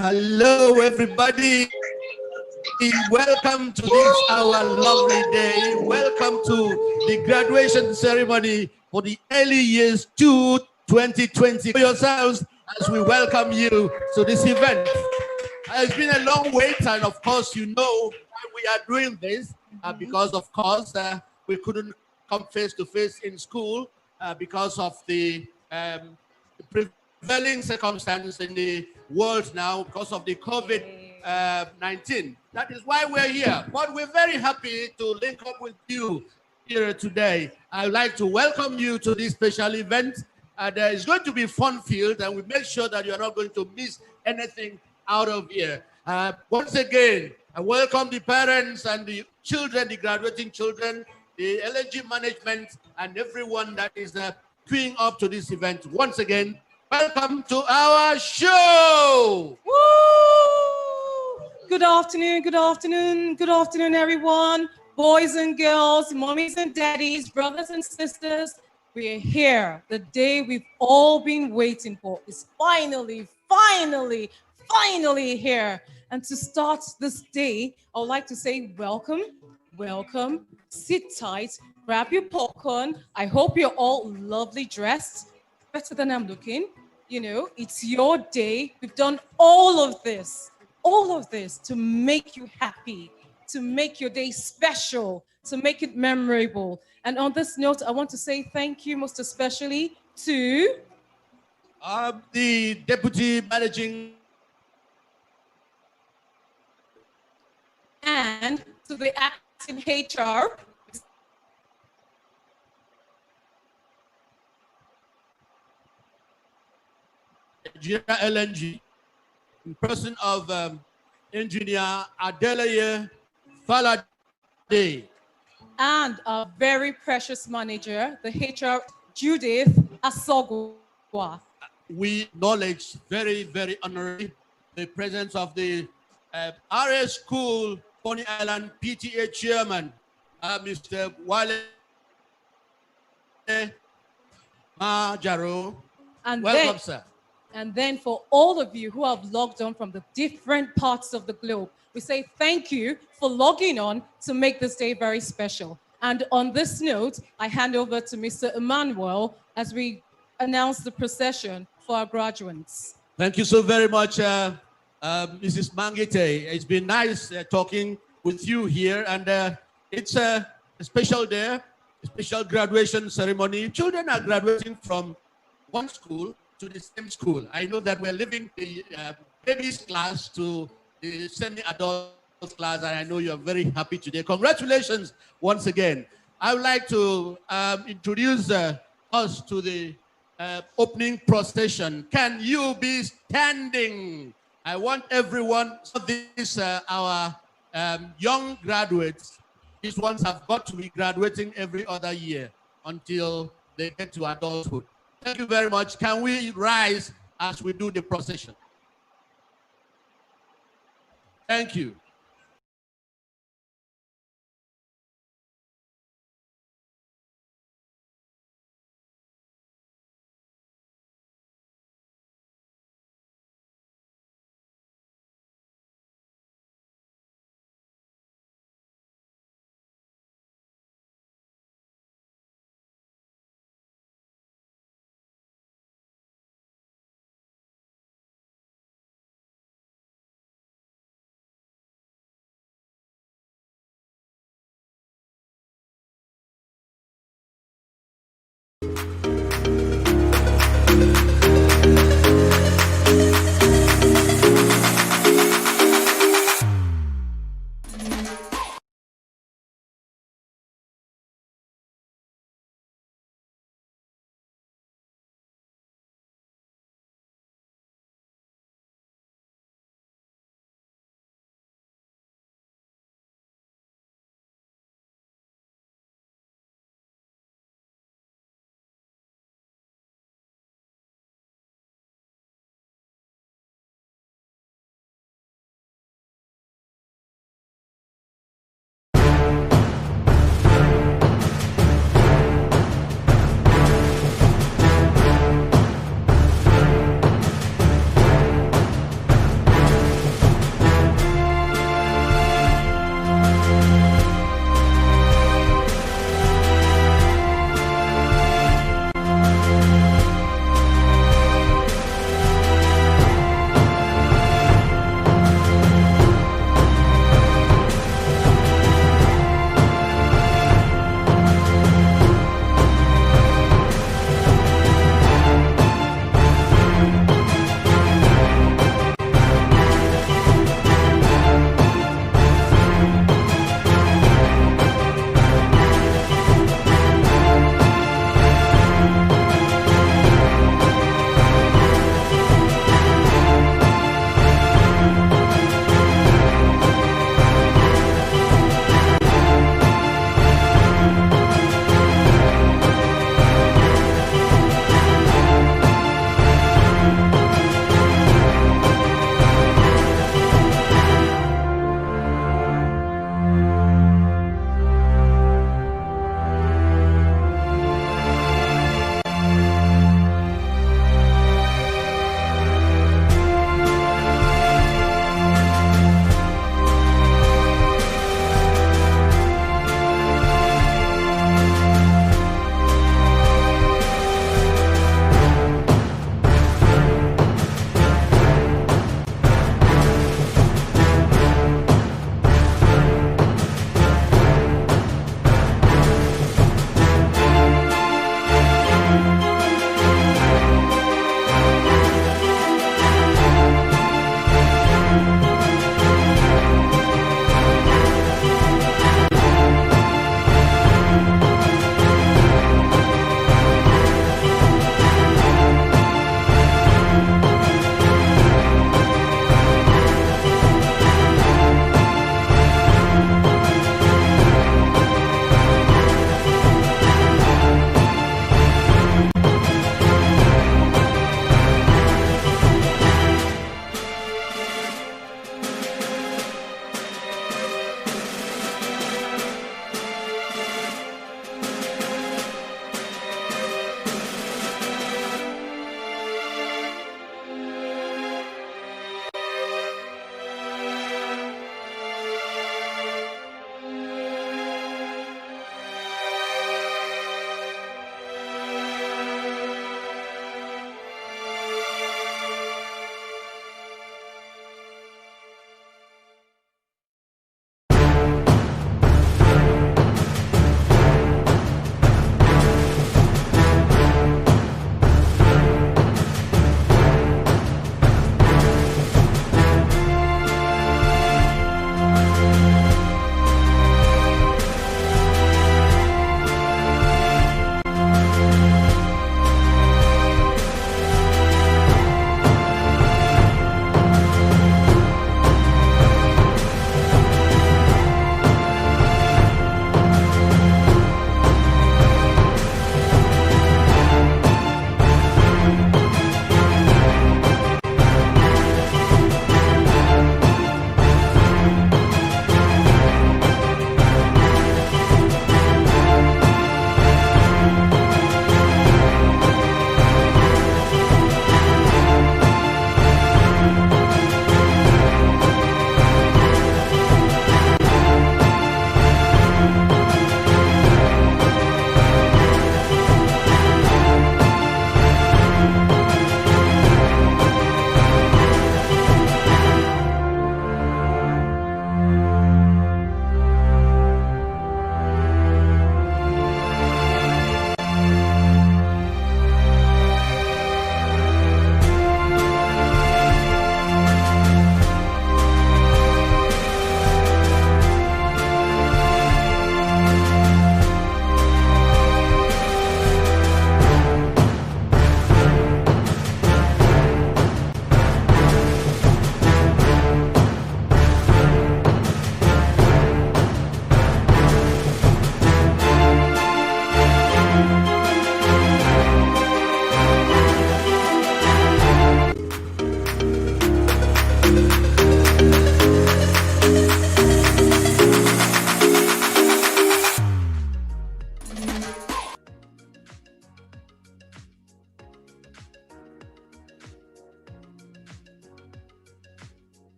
Hello, everybody. Welcome to this our lovely day. Welcome to the graduation ceremony for the early years 2020. For yourselves as we welcome you to this event. It's been a long wait, and of course, you know why we are doing this because, of course, we couldn't come face to face in school because of the prevailing circumstances in the world now because of the COVID-19. That is why we're here. But we're very happy to link up with you here today. I'd like to welcome you to this special event. It's going to be fun-filled, and we make sure that you're not going to miss anything out of here. Once again, I welcome the parents and the children, the graduating children, the LNG management, and everyone that is queuing up to this event. Once again, welcome to our show. Woo! Good afternoon, good afternoon, good afternoon, everyone. Boys and girls, mommies and daddies, brothers and sisters, we are here. The day we've all been waiting for is finally here. And to start this day, I would like to say welcome, welcome, sit tight, grab your popcorn. I hope you're all lovely dressed, better than I'm looking. You know, it's your day. We've done all of this to make you happy, to make your day special, to make it memorable. And on this note, I want to say thank you most especially to the Deputy Managing and to the acting HR. Nigeria LNG, in person of Engineer Adeleye Falade. And our very precious manager, the HR Judith Asogwa. We acknowledge very honorably the presence of the RS School, Pony Island PTA Chairman, Mr. Wale Majaro. And welcome, sir. And then for all of you who have logged on from the different parts of the globe, we say thank you for logging on to make this day very special. And on this note, I hand over to Mr. Emmanuel as we announce the procession for our graduates. Thank you so very much, Mrs. Mangite. It's been nice talking with you here, and it's a special day, a special graduation ceremony. Children are graduating from one school to the same school. I know that we're leaving the babies class to the semi-adult class, and I know you're very happy today. Congratulations once again. I would like to introduce us to the opening procession. Can you be standing? I want everyone, so this our young graduates, these ones have got to be graduating every other year until they get to adulthood. Thank you very much. Can we rise as we do the procession? Thank you.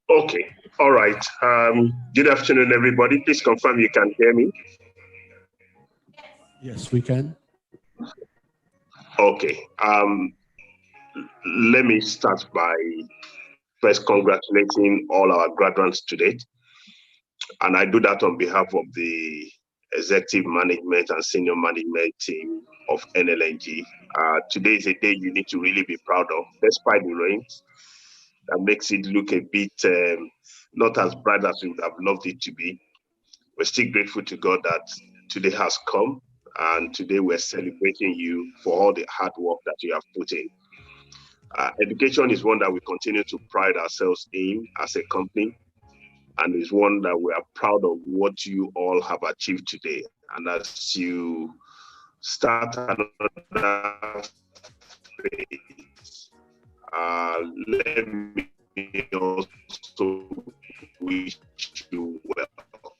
Okay. All right. Good afternoon, everybody. Please confirm you can hear me. Yes, we can. Okay. Let me start by first congratulating all our graduates today. And I do that on behalf of the executive management and senior management team of NLNG. Today is a day you need to really be proud of, despite the rains. That makes it look a bit not as bright as we would have loved it to be. We're still grateful to God that today has come, and today we're celebrating you for all the hard work that you have put in. Education is one that we continue to pride ourselves in as a company, and is one that we are proud of what you all have achieved today. And as you start another phase, let me also wish you well.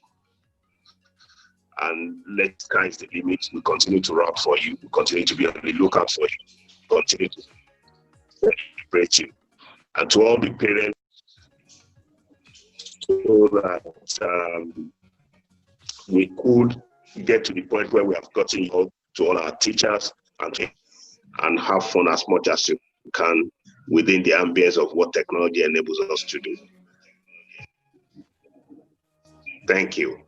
And let sky's the limit. We continue to rap for you. We continue to be on the lookout for you. Continue to celebrate you. And to all the parents, so that we could get to the point where we have gotten you all, to all our teachers, and have fun as much as you can within the ambience of what technology enables us to do. Thank you.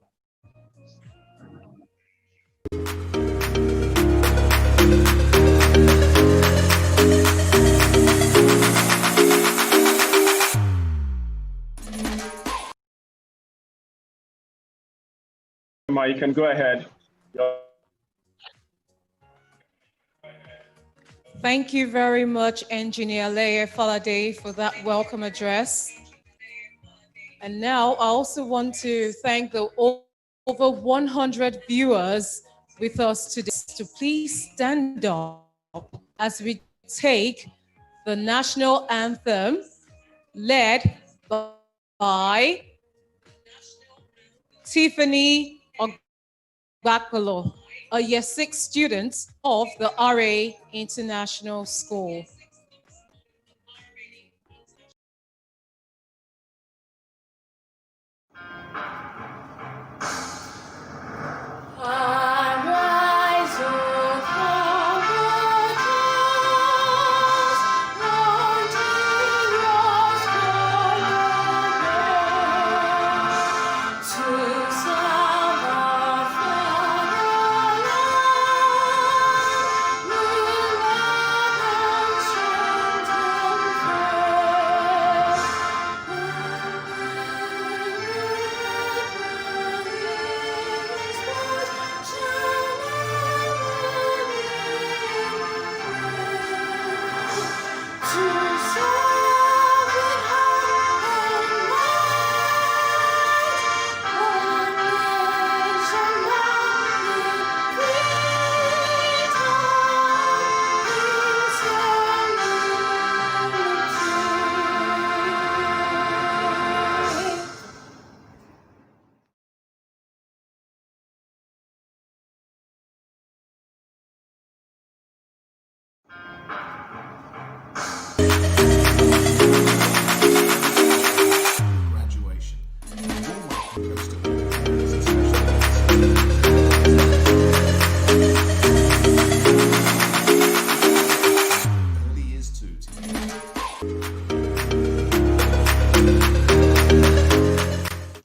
You can go ahead. Thank you very much, Engineer Leye Falade, for that welcome address. And now I also want to thank the over 100 viewers with us today to please stand up as we take the national anthem led by Tiffany Ogbakolo, a year 6 student of the RA International School.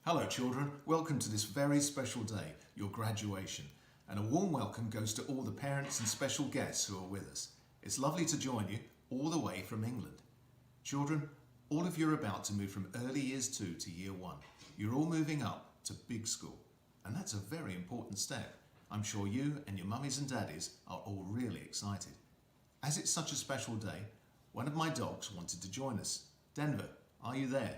Hello children, welcome to this very special day, your graduation, and a warm welcome goes to all the parents and special guests who are with us. It's lovely to join you all the way from England. Children, all of you are about to move from early years 2 to year 1. You're all moving up to big school, and that's a very important step. I'm sure you and your mummies and daddies are all really excited. As it's such a special day, one of my dogs wanted to join us. Denver, are you there?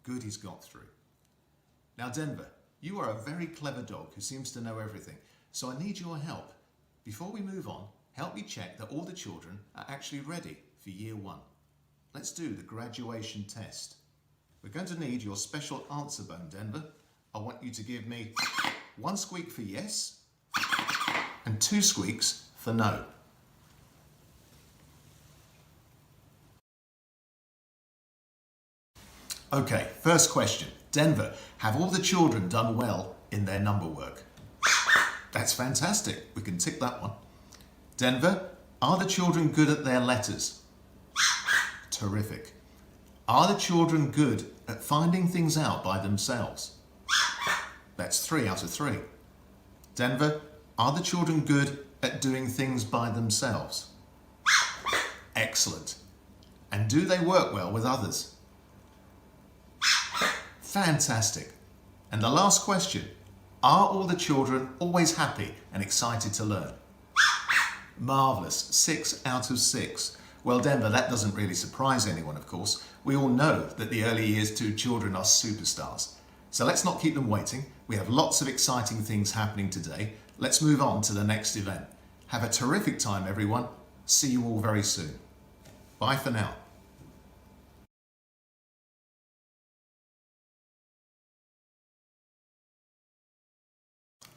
Good, he's got through. Now Denver, you are a very clever dog who seems to know everything, so I need your help. Before we move on, help me check that all the children are actually ready for year 1. Let's do the graduation test. We're going to need your special answer bone, Denver. I want you to give me 1 squeak for yes and 2 squeaks for no. Okay, first question. Denver, have all the children done well in their number work? That's fantastic. We can tick that one. Denver, are the children good at their letters? Terrific. Are the children good at finding things out by themselves? That's 3 out of 3. Denver, are the children good at doing things by themselves? Excellent. And do they work well with others? Fantastic. And the last question, are all the children always happy and excited to learn? Marvellous. 6 out of 6. Well, Denver, that doesn't really surprise anyone, of course. We all know that the early years 2 children are superstars. So let's not keep them waiting. We have lots of exciting things happening today. Let's move on to the next event. Have a terrific time, everyone. See you all very soon. Bye for now.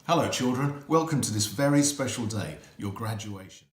Hello, children. Welcome to this very special day, your graduation.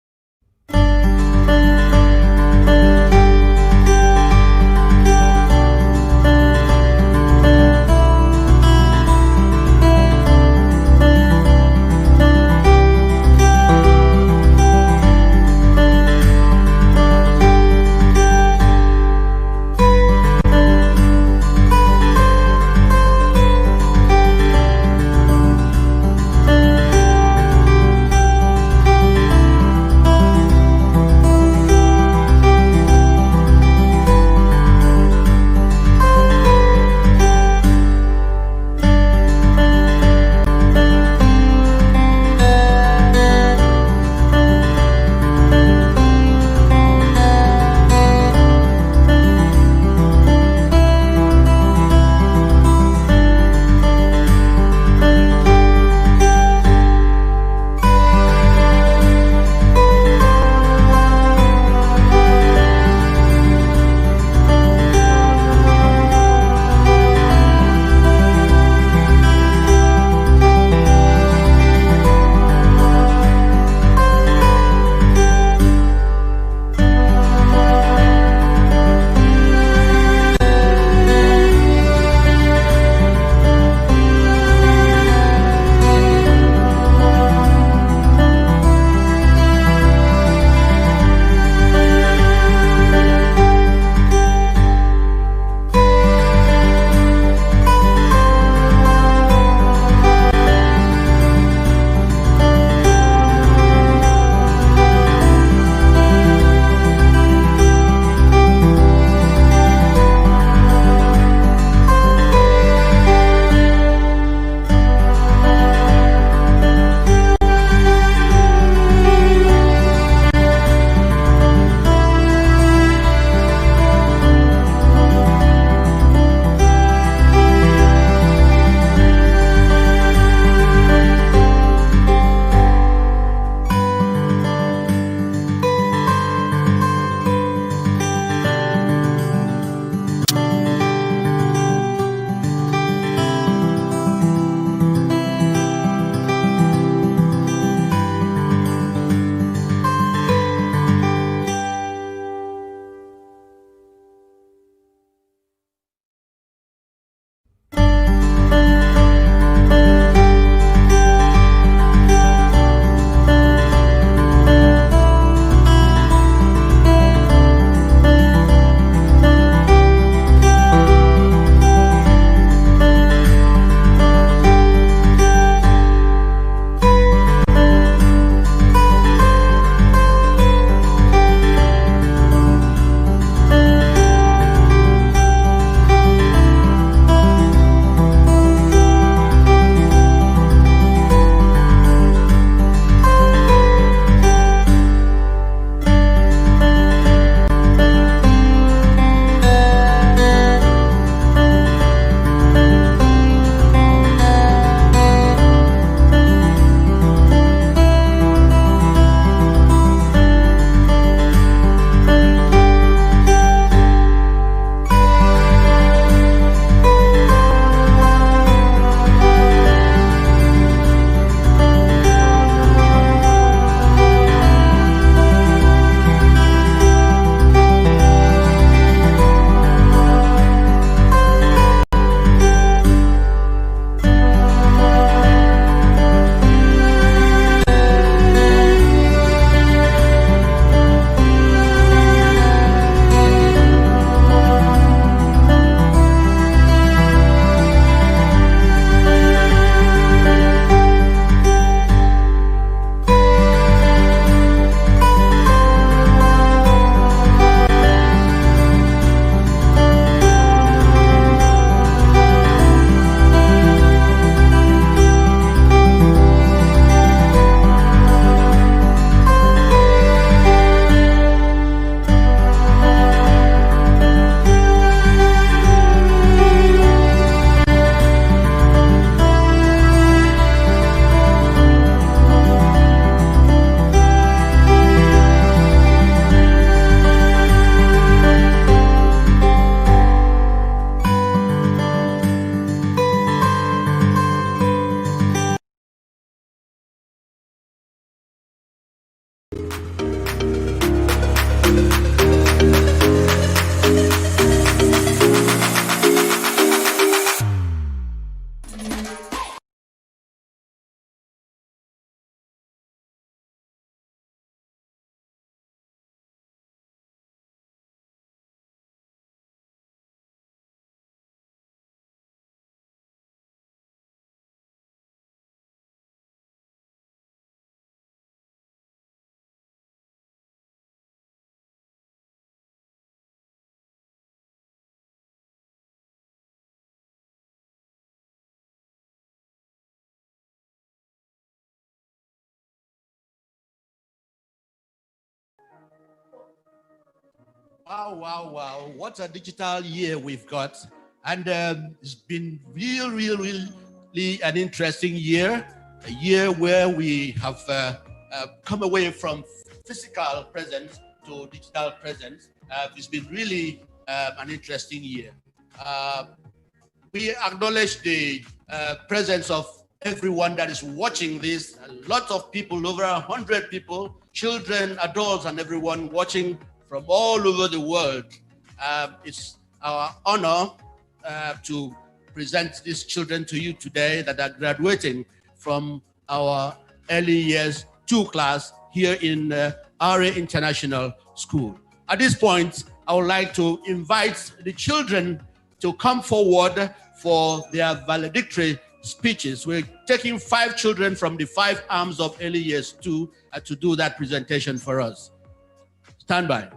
Wow, wow, wow. What a digital year we've got. And it's been really an interesting year. A year where we have come away from physical presence to digital presence. It's been really an interesting year. We acknowledge the presence of everyone that is watching this. A lot of people, over 100 people, children, adults, and everyone watching from all over the world. It's our honor to present these children to you today that are graduating from our early years 2 class here in RA International School. At this point, I would like to invite the children to come forward for their valedictory speeches. We're taking 5 children from the 5 arms of early years 2 to do that presentation for us. Stand by.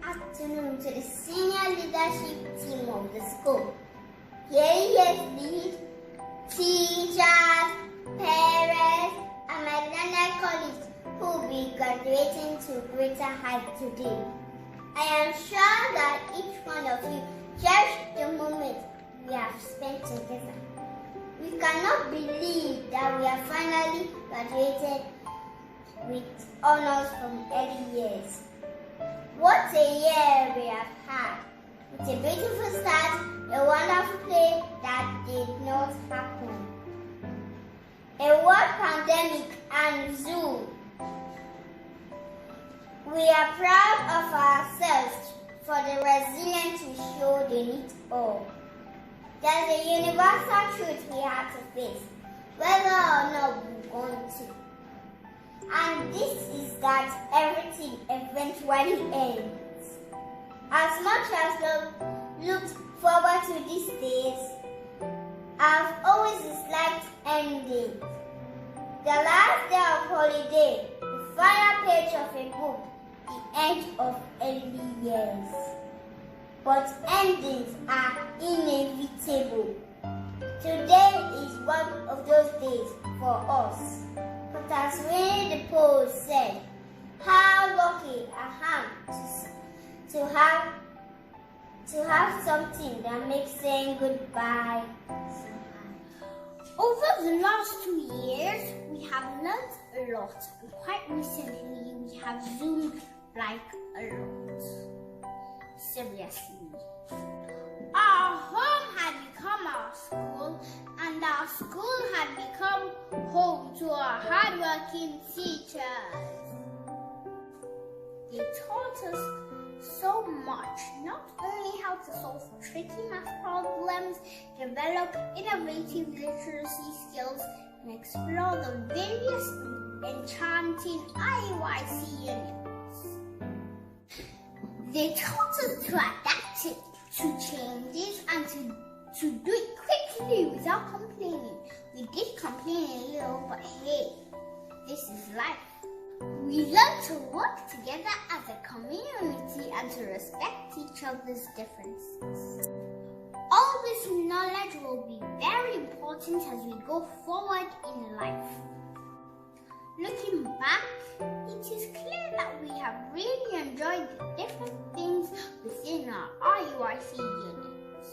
Afternoon to the senior leadership team of the school. Here lead, teachers, parents, and my learner colleagues who will be graduating to greater heights today. I am sure that each one of you cherished the moment we have spent together. We cannot believe that we have finally graduated with honors from early years. What a year we have had. It's a beautiful start, a wonderful play that did not happen. A world pandemic and Zoom. We are proud of ourselves for the resilience we showed in it all. There's a universal truth we have to face, whether or not we're going to. And this is that everything eventually ends. As much as we looked forward to these days, I've always disliked ending. The last day of holiday, the final page of a book, the end of early years. But endings are inevitable. Today is one of those days for us. But as Winnie the Pooh said, how lucky I am to have something that makes saying goodbye so hard. Over the last 2 years, we have learned a lot, and quite recently we have zoomed like a lot. Seriously. Our home had become our school, and our school had become home to our hardworking teachers. They taught us so much, not only how to solve tricky math problems, develop innovative literacy skills, and explore the various enchanting IUIC units. They taught us to adapt to changes and to do it quickly without complaining. We did complain a little, but hey, this is life. We learned to work together as a community and to respect each other's differences. All this knowledge will be very important as we go forward in life. Looking back, it is clear that we have really enjoyed the different things within our IUIC units.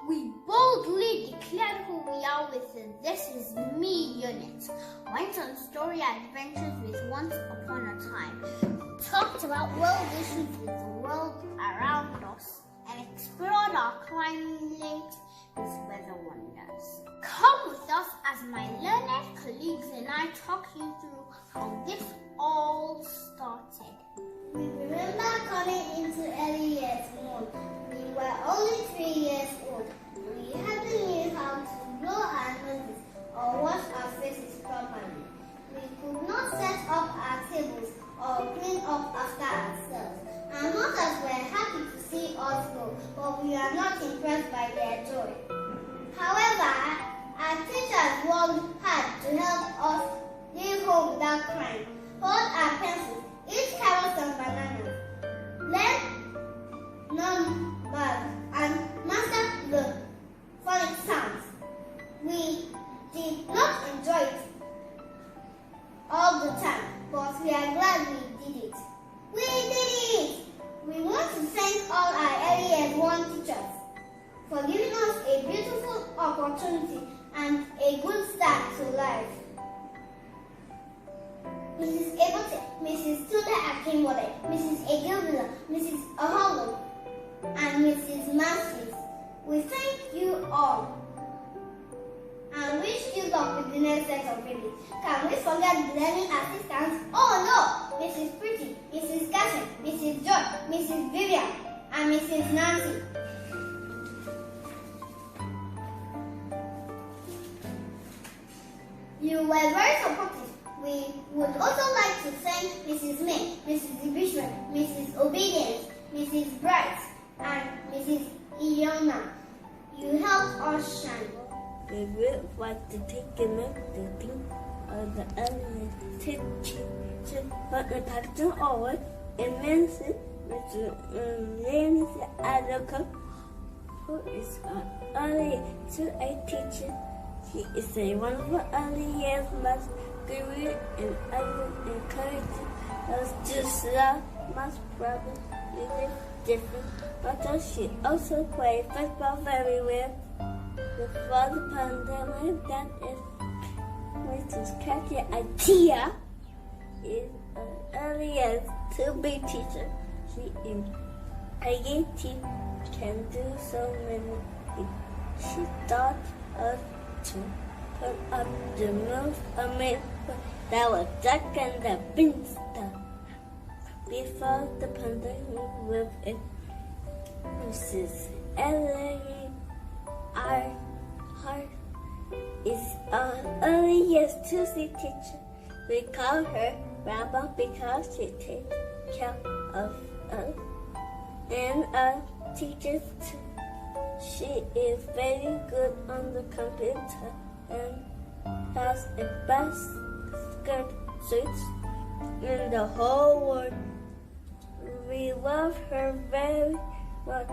We boldly declared who we are with the "This is me" unit. Went on story adventures with Once Upon a Time. Talked about world issues with the world around us. And explored our climate with weather wonders. Come with us as my learned colleagues and I talk you through how this all started. We remember coming into early years mode. We were only 3 years old. We hardly knew how to blow our noses or wash our faces properly. We could not set up our tables or clean up after ourselves. Our mothers were happy to see us go, but we are not impressed by their joy. However, our teachers worked hard to help us leave home without crying, hold our pencils, eat carrots and bananas, learn numbers, and master the phonic sounds. We did not enjoy it all the time, but we are glad we did it. We did it! We want to thank all our early years 1 teachers for giving us a beautiful opportunity and a good start to life. Mrs. Ebote, Mrs. Tunde Akinwode, Mrs. Egilvila, Mrs. Oholo, and Mrs. Mansley, we thank you all and wish you luck with the next set of babies. Can we forget the learning assistants? Oh no! Mrs. Pretty, Mrs. Cashin, Mrs. Joy, Mrs. Vivian, and Mrs. Nancy. You were very supportive. We would also like to thank Mrs. May, Mrs. Bishop, Mrs. Obedience, Mrs. Bright, and Mrs. Iona. You helped us shine. We would like to take a look at the thing of the early teacher, but the pattern over in Manson, with Nancy Adoko, who is an early to a teacher. She is a wonderful early years math guru and encourages us to love math problems. We live different, but she also plays football very well. Before the pandemic, that is Mrs. Kathy Atia is an early years to be teacher. She is creative, can do so many things. She taught us to put up the most amazing that was Jack and the Beanstalk. Before the pandemic, with it, Mrs. Ellery Hart is an early years Tuesday teacher. We call her Grandma because she takes care of us and our teachers too. She is very good on the computer and has the best skirt suits in the whole world. We love her very much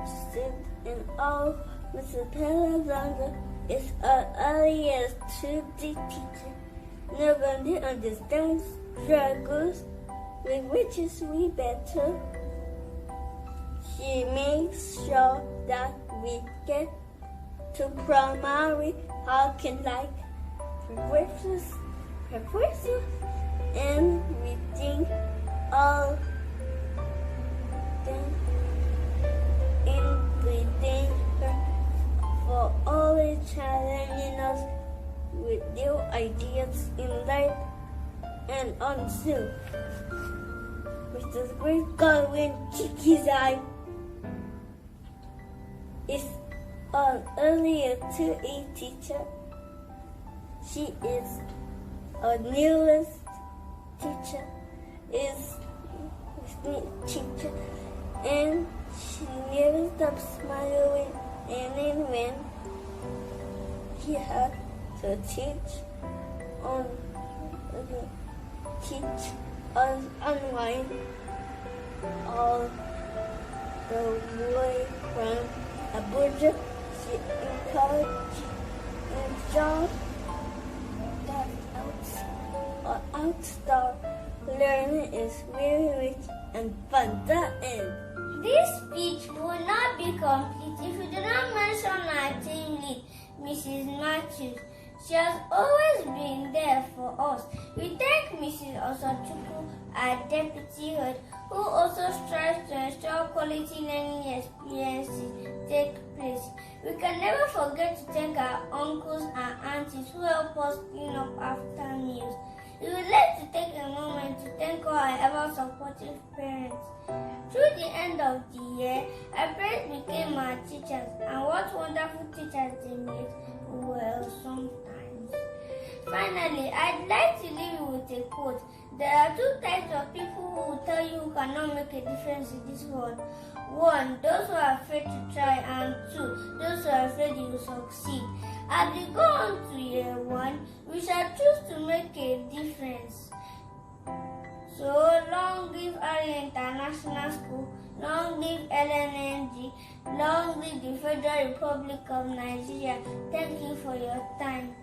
and all. Mrs. Alexander is an early years 2D teacher. Nobody understands struggles with which is we better. She makes sure that we get to primary hockey like breakfast, and we think all them in her for always challenging us with new ideas in life and on Zoom. Mrs. Grace Godwin Chikizai is an earlier 2A teacher. She is our newest teacher, teacher, and she never stops smiling and when she has to teach us online all the way from Abuja. She encourages and shows that outdoor learning is very rich and fun. The end. This speech would not be complete if we did not mention our team lead, Mrs. Matthews. She has always been there for us. We thank Mrs. Osachukwu, our deputy head, who also strives to ensure quality learning experiences take place. We can never forget to thank our uncles and aunties who help us clean up after meals. We would like to take a moment to thank all our ever supportive parents. Through the end of the year, our parents became our teachers, and what wonderful teachers they made. Well, sometimes. Finally, I'd like to leave you with a quote. There are two types of people who will tell you who cannot make a difference in this world. One, those who are afraid to try, and two, those who are afraid you will succeed. As we go on to year one, we shall choose to make a difference. So, long live Ari International School, long live LNNG, long live the Federal Republic of Nigeria. Thank you for your time.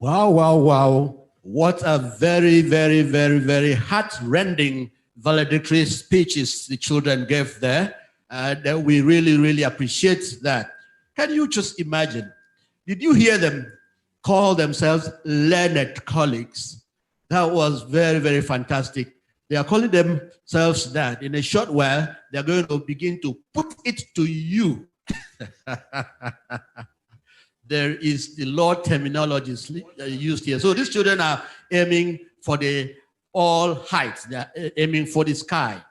Wow, wow, wow. What a very, very, very, very heart-rending valedictory speeches the children gave there. And we really, really appreciate that. Can you just imagine? Did you hear them call themselves learned colleagues? That was very, very fantastic. They are calling themselves that. In a short while, they're going to begin to put it to you. There is the law terminology used here. So these children are aiming for the all heights. They are aiming for the sky.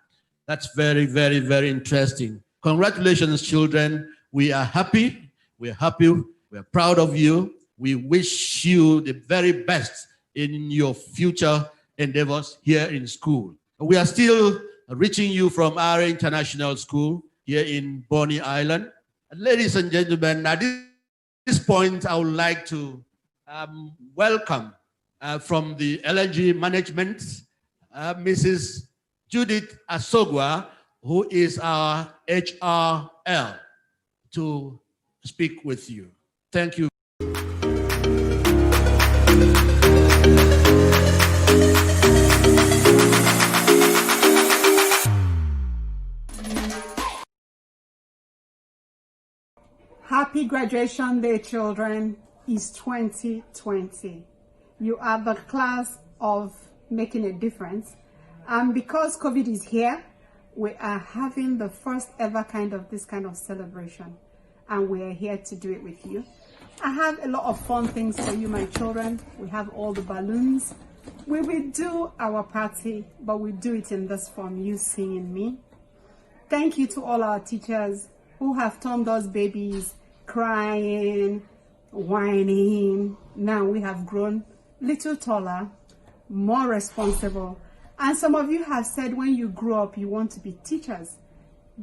That's very, very, very interesting. Congratulations, children. We are happy. We're happy. We're proud of you. We wish you the very best in your future endeavors here in school. We are still reaching you from our international school here in Bonny Island. And ladies and gentlemen, at this point, I would like to welcome from the LNG management, Mrs. Judith Asogwa, who is our HRL, to speak with you. Thank you. Happy graduation day, children. It's 2020. You are the class of making a difference. And because COVID is here, we are having the first ever this kind of celebration. And we are here to do it with you. I have a lot of fun things for you, my children. We have all the balloons. We will do our party, but we do it in this form, you seeing me. Thank you to all our teachers who have turned us babies, crying, whining. Now we have grown little taller, more responsible. And some of you have said when you grow up, you want to be teachers.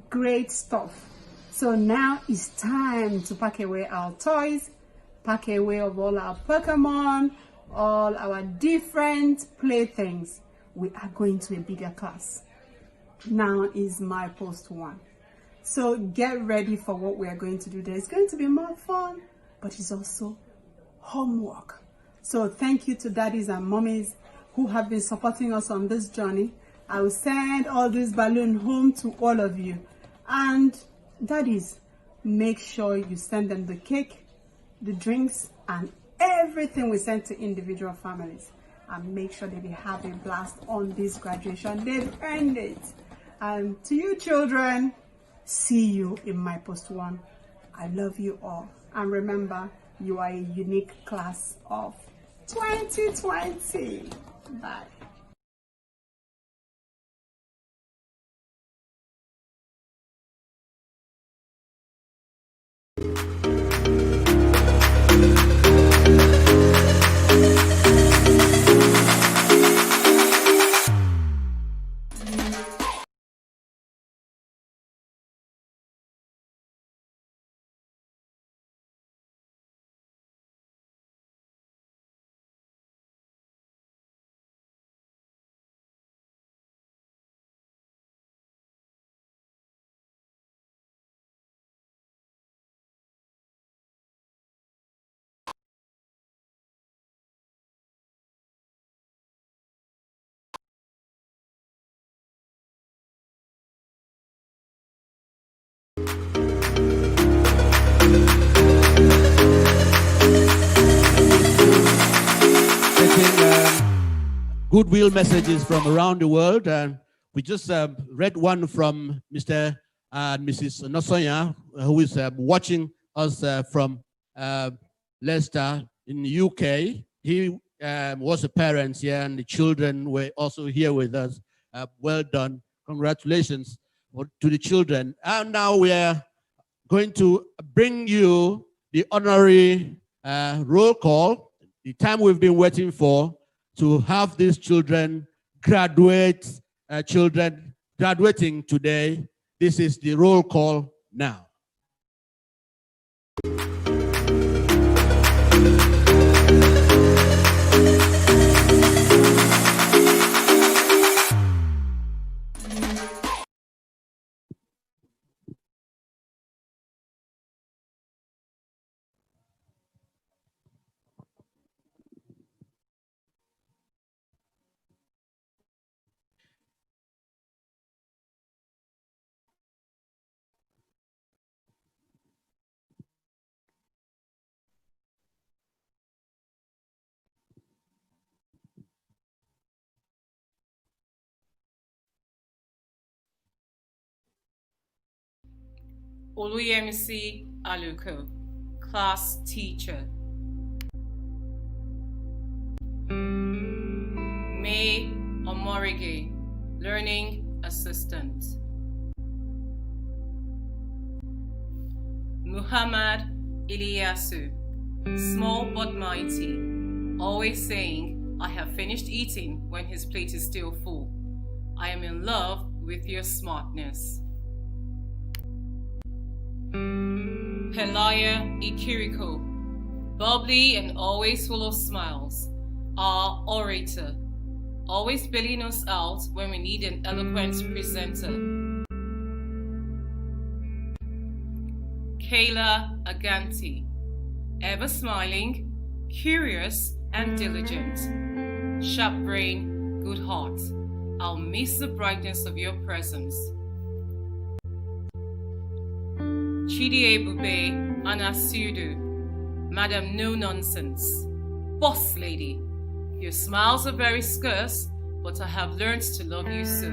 Great stuff. So now it's time to pack away our toys, pack away of all our Pokemon, all our different playthings. We are going to a bigger class. Now is my post one. So get ready for what we are going to do. There's going to be more fun, but it's also homework. So thank you to daddies and mommies who have been supporting us on this journey. I will send all these balloons home to all of you. And daddies, make sure you send them the cake, the drinks, and everything we send to individual families. And make sure they will have a blast on this graduation. They've earned it. And to you children, see you in my post one. I love you all. And remember, you are a unique class of 2020. Bye. goodwill messages from around the world. And we just read one from Mr. and Mrs. Nosonya, who is watching us from Leicester in the UK. He was a parent here, and the children were also here with us. Well done. Congratulations to the children. And now we are going to bring you the honorary roll call, the time we've been waiting for to have these children graduating today. This is the roll call now. Oluyemisi Aluko, class teacher. May Omorige, learning assistant. Muhammad Iliyasu, small but mighty, always saying, I have finished eating when his plate is still full. I am in love with your smartness. Pelaya Ikiriko, bubbly and always full of smiles, our orator, always bailing us out when we need an eloquent presenter. Kayla Aganti, ever smiling, curious and diligent, sharp brain, good heart. I'll miss the brightness of your presence. Chidi Ebube Anasudu, Madam No Nonsense, boss lady. Your smiles are very scarce, but I have learned to love you so.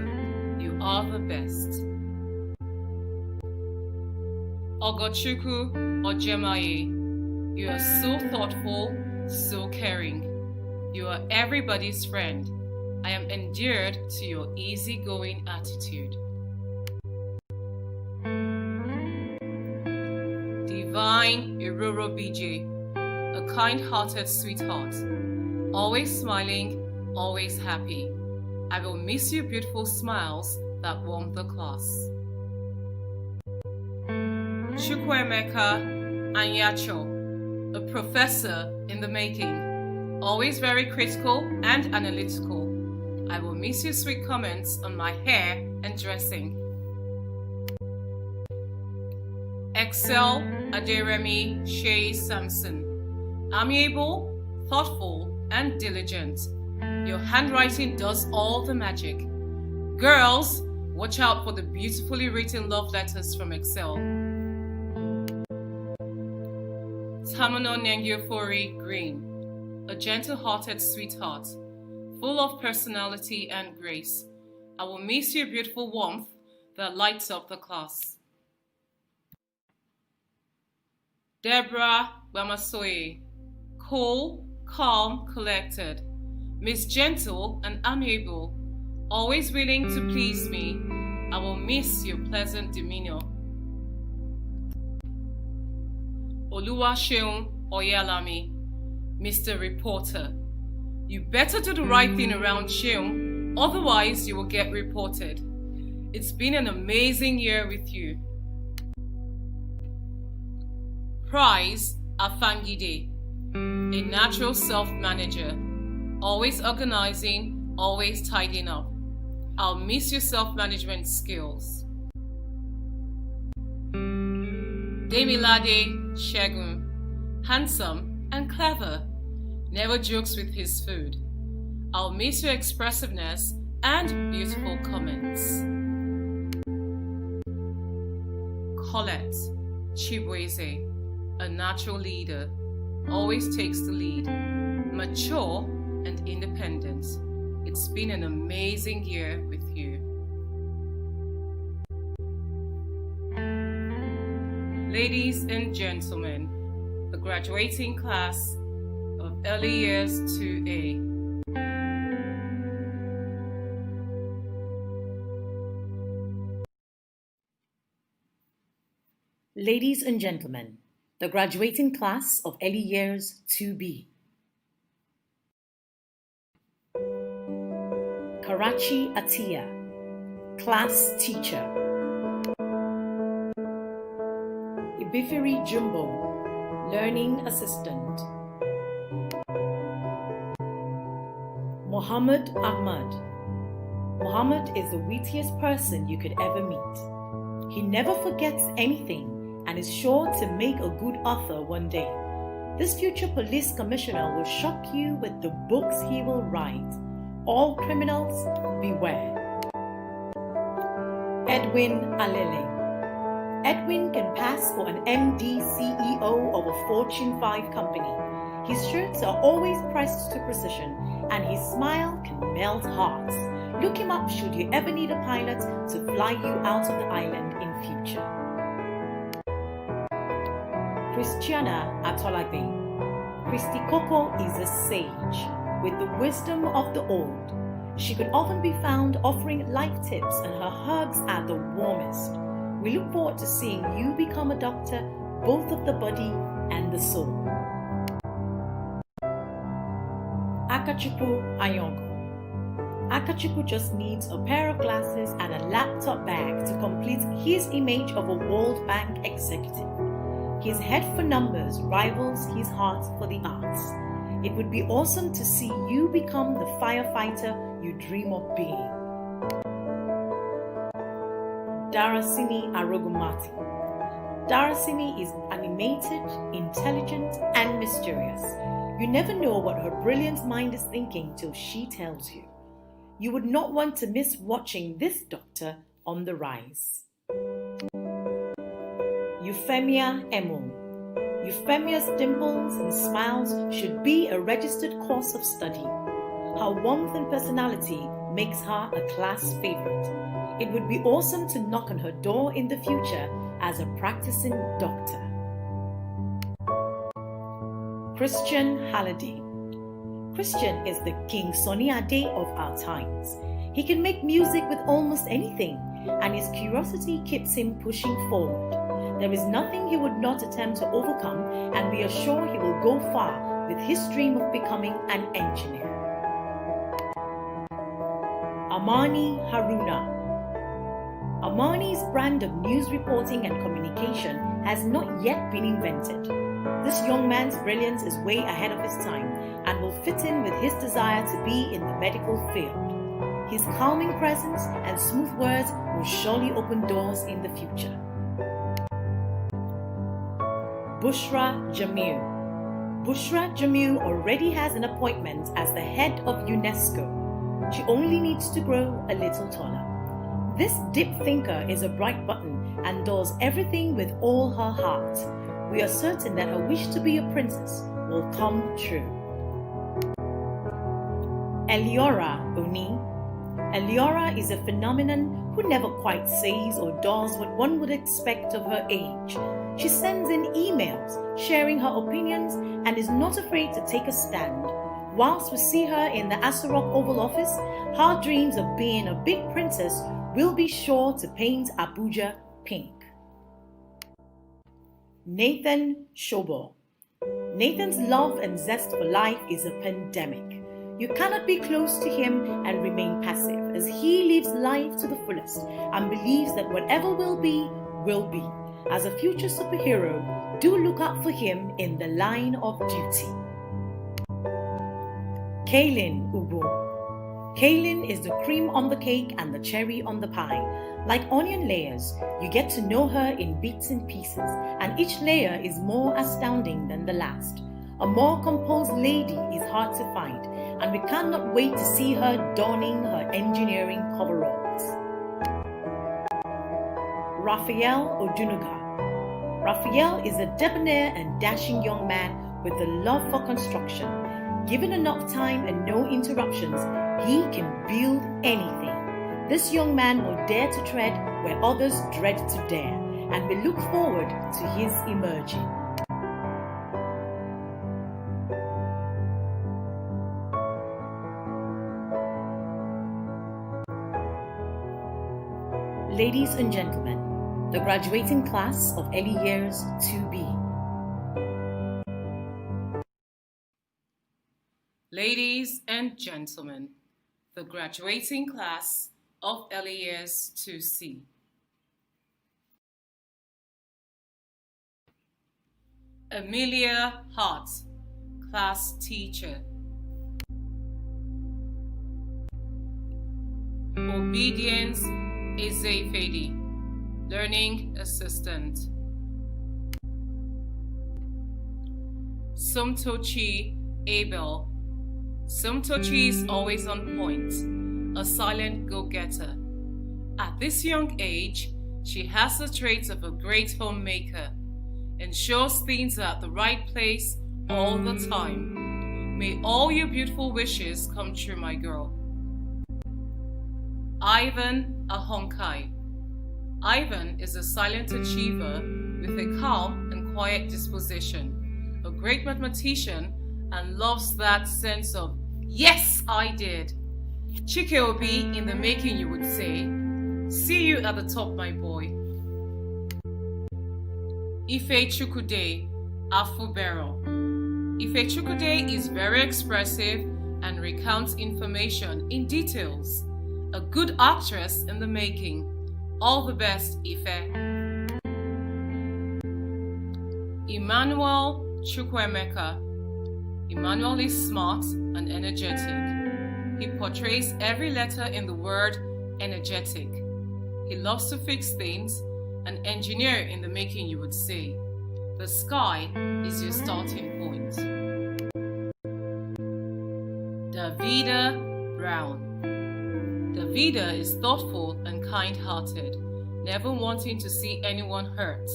You are the best. Ogochuku Ojemaye, you are so thoughtful, so caring. You are everybody's friend. I am endeared to your easygoing attitude. Divine Iruro BJ, a kind-hearted sweetheart, always smiling, always happy. I will miss your beautiful smiles that warm the class. Chukwemeka Anyacho, a professor in the making, always very critical and analytical. I will miss your sweet comments on my hair and dressing. Excel Aderemi Shea Sampson, amiable, thoughtful, and diligent. Your handwriting does all the magic. Girls, watch out for the beautifully written love letters from Excel. Tamono Nengiofori Green, a gentle-hearted sweetheart, full of personality and grace. I will miss your beautiful warmth that lights up the class. Deborah Wamasoye, cool, calm, collected, Miss Gentle and amiable, always willing to please me. I will miss your pleasant demeanor. Oluwaseun Oyalami, Mr. Reporter, you better do the right thing around Seun, otherwise you will get reported. It's been an amazing year with you. Prize Afangide, a natural self-manager, always organizing, always tidying up. I'll miss your self-management skills. Demilade Shegun, handsome and clever, never jokes with his food. I'll miss your expressiveness and beautiful comments. Colette Chibweze, a natural leader, always takes the lead, mature and independent. It's been an amazing year with you. Ladies and gentlemen, the graduating class of Early Years 2A. Ladies and gentlemen, the graduating class of Early Years 2B. Karachi Atiya, class teacher. Ibifiri Jumbo, learning assistant. Muhammad Ahmad. Muhammad is the wittiest person you could ever meet. He never forgets anything and is sure to make a good author one day. This future police commissioner will shock you with the books he will write. All criminals, beware. Edwin Alele. Edwin can pass for an MD CEO of a Fortune 5 company. His shirts are always pressed to precision, and his smile can melt hearts. Look him up should you ever need a pilot to fly you out of the island in future. Christiana Atolagbe. Christy Coco is a sage with the wisdom of the old. She could often be found offering life tips, and her hugs are the warmest. We look forward to seeing you become a doctor, both of the body and the soul. Akachukwu Ayongo. Akachukwu just needs a pair of glasses and a laptop bag to complete his image of a World Bank executive. His head for numbers rivals his heart for the arts. It would be awesome to see you become the firefighter you dream of being. Darasimi Arogumati. Darasimi is animated, intelligent, and mysterious. You never know what her brilliant mind is thinking till she tells you. You would not want to miss watching this doctor on the rise. Euphemia Emo. Euphemia's dimples and smiles should be a registered course of study. Her warmth and personality makes her a class favorite. It would be awesome to knock on her door in the future as a practicing doctor. Christian Halliday. Christian is the King Sunny Ade of our times. He can make music with almost anything, and his curiosity keeps him pushing forward. There is nothing he would not attempt to overcome, and we are sure he will go far with his dream of becoming an engineer. Amani Haruna. Amani's brand of news reporting and communication has not yet been invented. This young man's brilliance is way ahead of his time and will fit in with his desire to be in the medical field. His calming presence and smooth words will surely open doors in the future. Bushra Jamil. Bushra Jamil already has an appointment as the head of UNESCO. She only needs to grow a little taller. This deep thinker is a bright button and does everything with all her heart. We are certain that her wish to be a princess will come true. Eliora Oni. Eliora is a phenomenon who never quite says or does what one would expect of her age. She sends in emails, sharing her opinions, and is not afraid to take a stand. Whilst we see her in the Asarok Oval Office, her dreams of being a big princess will be sure to paint Abuja pink. Nathan Shobo. Nathan's love and zest for life is a pandemic. You cannot be close to him and remain passive, as he lives life to the fullest and believes that whatever will be, will be. As a future superhero, do look out for him in the line of duty. Kaylin Ubu. Kaylin is the cream on the cake and the cherry on the pie. Like onion layers, you get to know her in bits and pieces, and each layer is more astounding than the last. A more composed lady is hard to find, and we cannot wait to see her donning her engineering coveralls. Raphael Odunuga. Raphael is a debonair and dashing young man with a love for construction. Given enough time and no interruptions, He can build anything. This young man will dare to tread where others dread to dare, and we look forward to his emerging. Ladies and gentlemen, the graduating class of early years 2B. Ladies and gentlemen, the graduating class of early years 2C. Amelia Hart, class teacher. Obedience Ezefedi, learning assistant. Sumtochi Abel. Sumtochi is always on point, a silent go-getter. At this young age, she has the traits of a great homemaker, ensures things are at the right place all the time. May all your beautiful wishes come true, my girl. Ivan Ahonkai. Ivan is a silent achiever with a calm and quiet disposition, a great mathematician, and loves that sense of, yes, I did. Chike Obi in the making, you would say. See you at the top, my boy. Ife Chukwude Afubero. Ife Chukwude is very expressive and recounts information in details. A good actress in the making. All the best, Ife. Emmanuel Chukwemeka. Emmanuel is smart and energetic. He portrays every letter in the word energetic. He loves to fix things, an engineer in the making, you would say. The sky is your starting point. Davida Brown. Davida is thoughtful and kind-hearted, never wanting to see anyone hurt.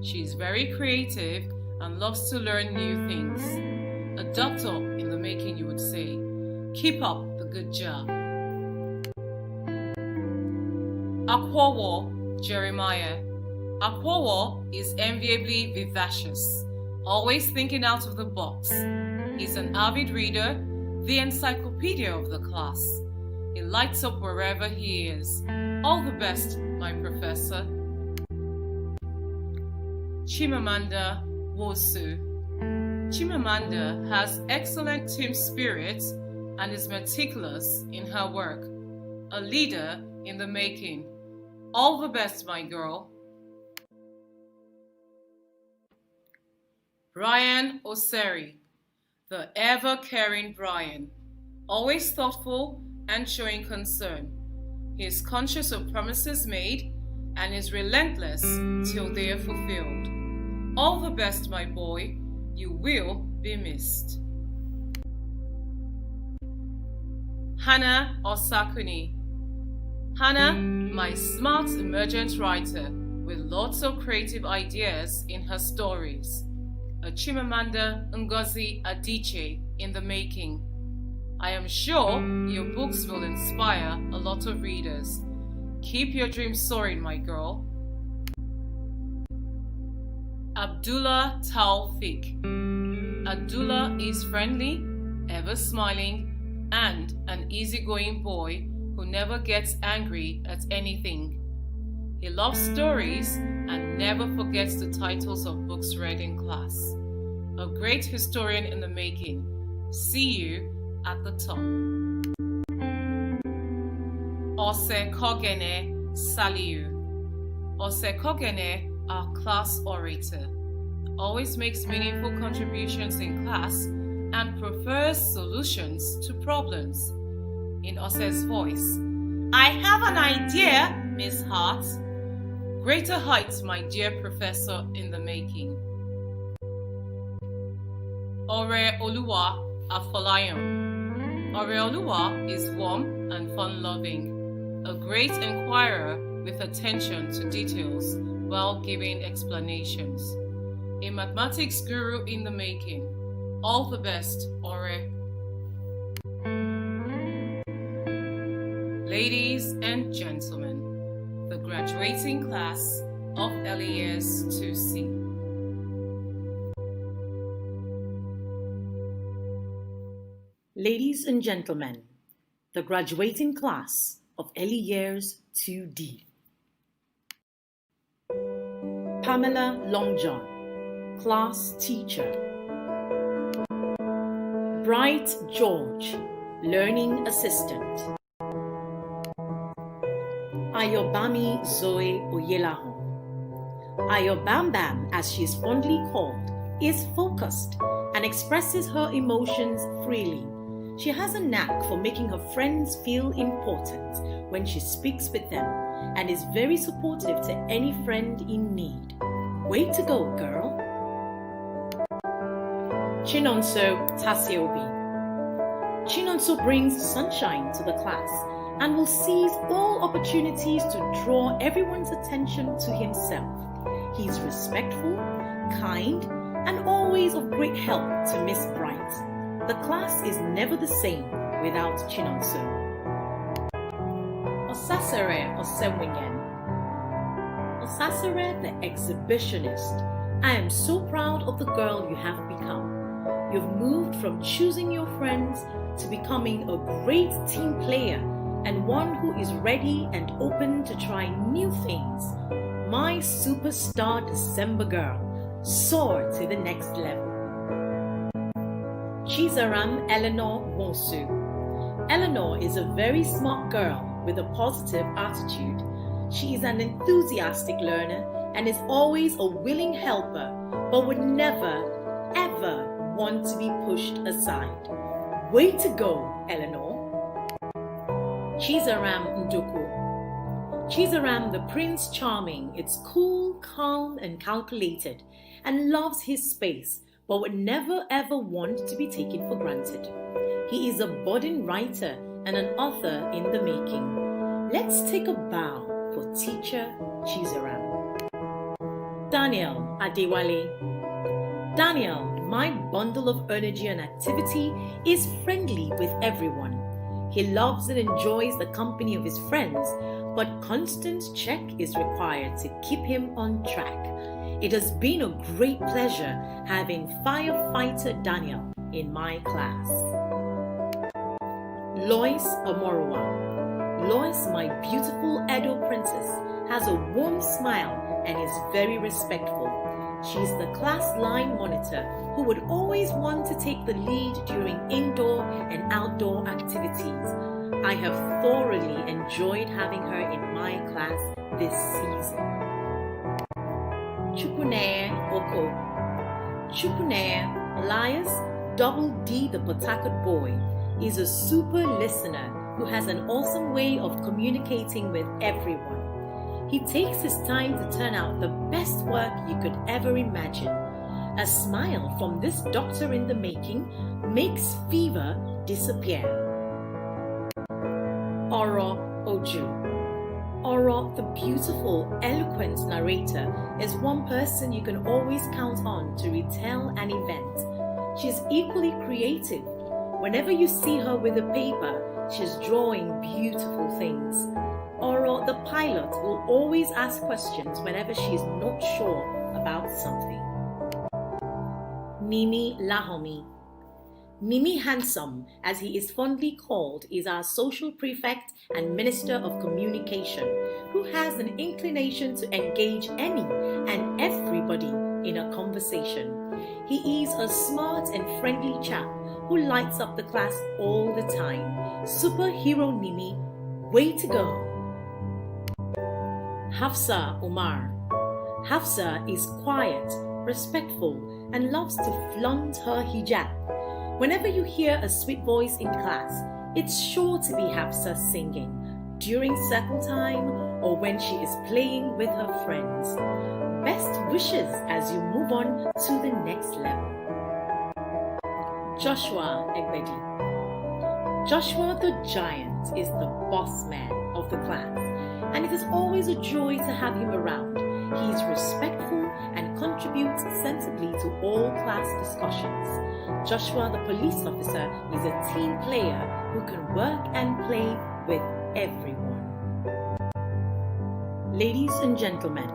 She is very creative and loves to learn new things. A doctor in the making, you would say. Keep up the good job. Akwowo Jeremiah. Akwowo is enviably vivacious, always thinking out of the box. He's an avid reader, the encyclopedia of the class. He lights up wherever he is. All the best, my professor. Chimamanda Wosu. Chimamanda has excellent team spirit and is meticulous in her work. A leader in the making. All the best, my girl. Brian Oseri, the ever-caring Brian, always thoughtful and showing concern. He is conscious of promises made and is relentless till they are fulfilled. All the best, my boy. You will be missed. Hannah Osakuni. Hannah, my smart emergent writer with lots of creative ideas in her stories. A Chimamanda Ngozi Adichie in the making. I am sure your books will inspire a lot of readers. Keep your dreams soaring, my girl. Abdullah Taufik. Abdullah is friendly, ever smiling, and an easygoing boy who never gets angry at anything. He loves stories and never forgets the titles of books read in class. A great historian in the making. See you at the top. Ose Kogene Saliu. Ose Kogene, our class orator, always makes meaningful contributions in class and prefers solutions to problems. In Ose's voice, I have an idea, Miss Hart. Greater heights, my dear professor in the making. Ore Oluwa Afolayan. Ore Oluwa is warm and fun-loving, a great inquirer with attention to details while giving explanations. A mathematics guru in the making. All the best, Ore. Ladies and gentlemen, the graduating class of LES 2C. Ladies and gentlemen, the graduating class of early years 2D. Pamela Longjohn, class teacher. Bright George, learning assistant. Ayobami Zoe Oyelahon. Ayobambam, as she is fondly called, is focused and expresses her emotions freely. She has a knack for making her friends feel important when she speaks with them and is very supportive to any friend in need. Way to go, girl. Chinonso Tasiobi. Chinonso brings sunshine to the class and will seize all opportunities to draw everyone's attention to himself. He is respectful, kind, and always of great help to Miss Bright. The class is never the same without Chinonso. Osasere Osewingen. Osasere the exhibitionist. I am so proud of the girl you have become. You've moved from choosing your friends to becoming a great team player and one who is ready and open to try new things. My superstar December girl, soar to the next level. Chizaram Eleanor Wonsu. Eleanor is a very smart girl with a positive attitude. She is an enthusiastic learner and is always a willing helper, but would never, ever want to be pushed aside. Way to go, Eleanor. Chizaram Ndoku. Chizaram the Prince Charming is cool, calm, and calculated, and loves his space, but would never ever want to be taken for granted. He is a budding writer and an author in the making. Let's take a bow for teacher Chizaram. Daniel Adewale. Daniel, my bundle of energy and activity, is friendly with everyone. He loves and enjoys the company of his friends, but constant check is required to keep him on track. It has been a great pleasure having Firefighter Daniel in my class. Lois Omorua. Lois, my beautiful Edo princess, has a warm smile and is very respectful. She is the class line monitor who would always want to take the lead during indoor and outdoor activities. I have thoroughly enjoyed having her in my class this season. Chukwuneye Oko. Chukwuneye, alias Double D the Pawtakot boy, is a super listener who has an awesome way of communicating with everyone. He takes his time to turn out the best work you could ever imagine. A smile from this doctor in the making makes fever disappear. Oro Oju. Oro, the beautiful, eloquent narrator, is one person you can always count on to retell an event. She's equally creative. Whenever you see her with a paper, she's drawing beautiful things. Oro, the pilot, will always ask questions whenever she is not sure about something. Mimi Lahomi. Mimi Handsome, as he is fondly called, is our social prefect and minister of communication, who has an inclination to engage any and everybody in a conversation. He is a smart and friendly chap who lights up the class all the time. Superhero Mimi, way to go. Hafsa Umar. Hafsa is quiet, respectful, and loves to flaunt her hijab. Whenever you hear a sweet voice in class, it's sure to be Hafsa singing during circle time or when she is playing with her friends. Best wishes as you move on to the next level. Joshua Egbedi. Joshua the Giant is the boss man of the class, and it is always a joy to have him around. He is respectful and contributes sensibly to all class discussions. Joshua the police officer is a team player who can work and play with everyone. Ladies and gentlemen,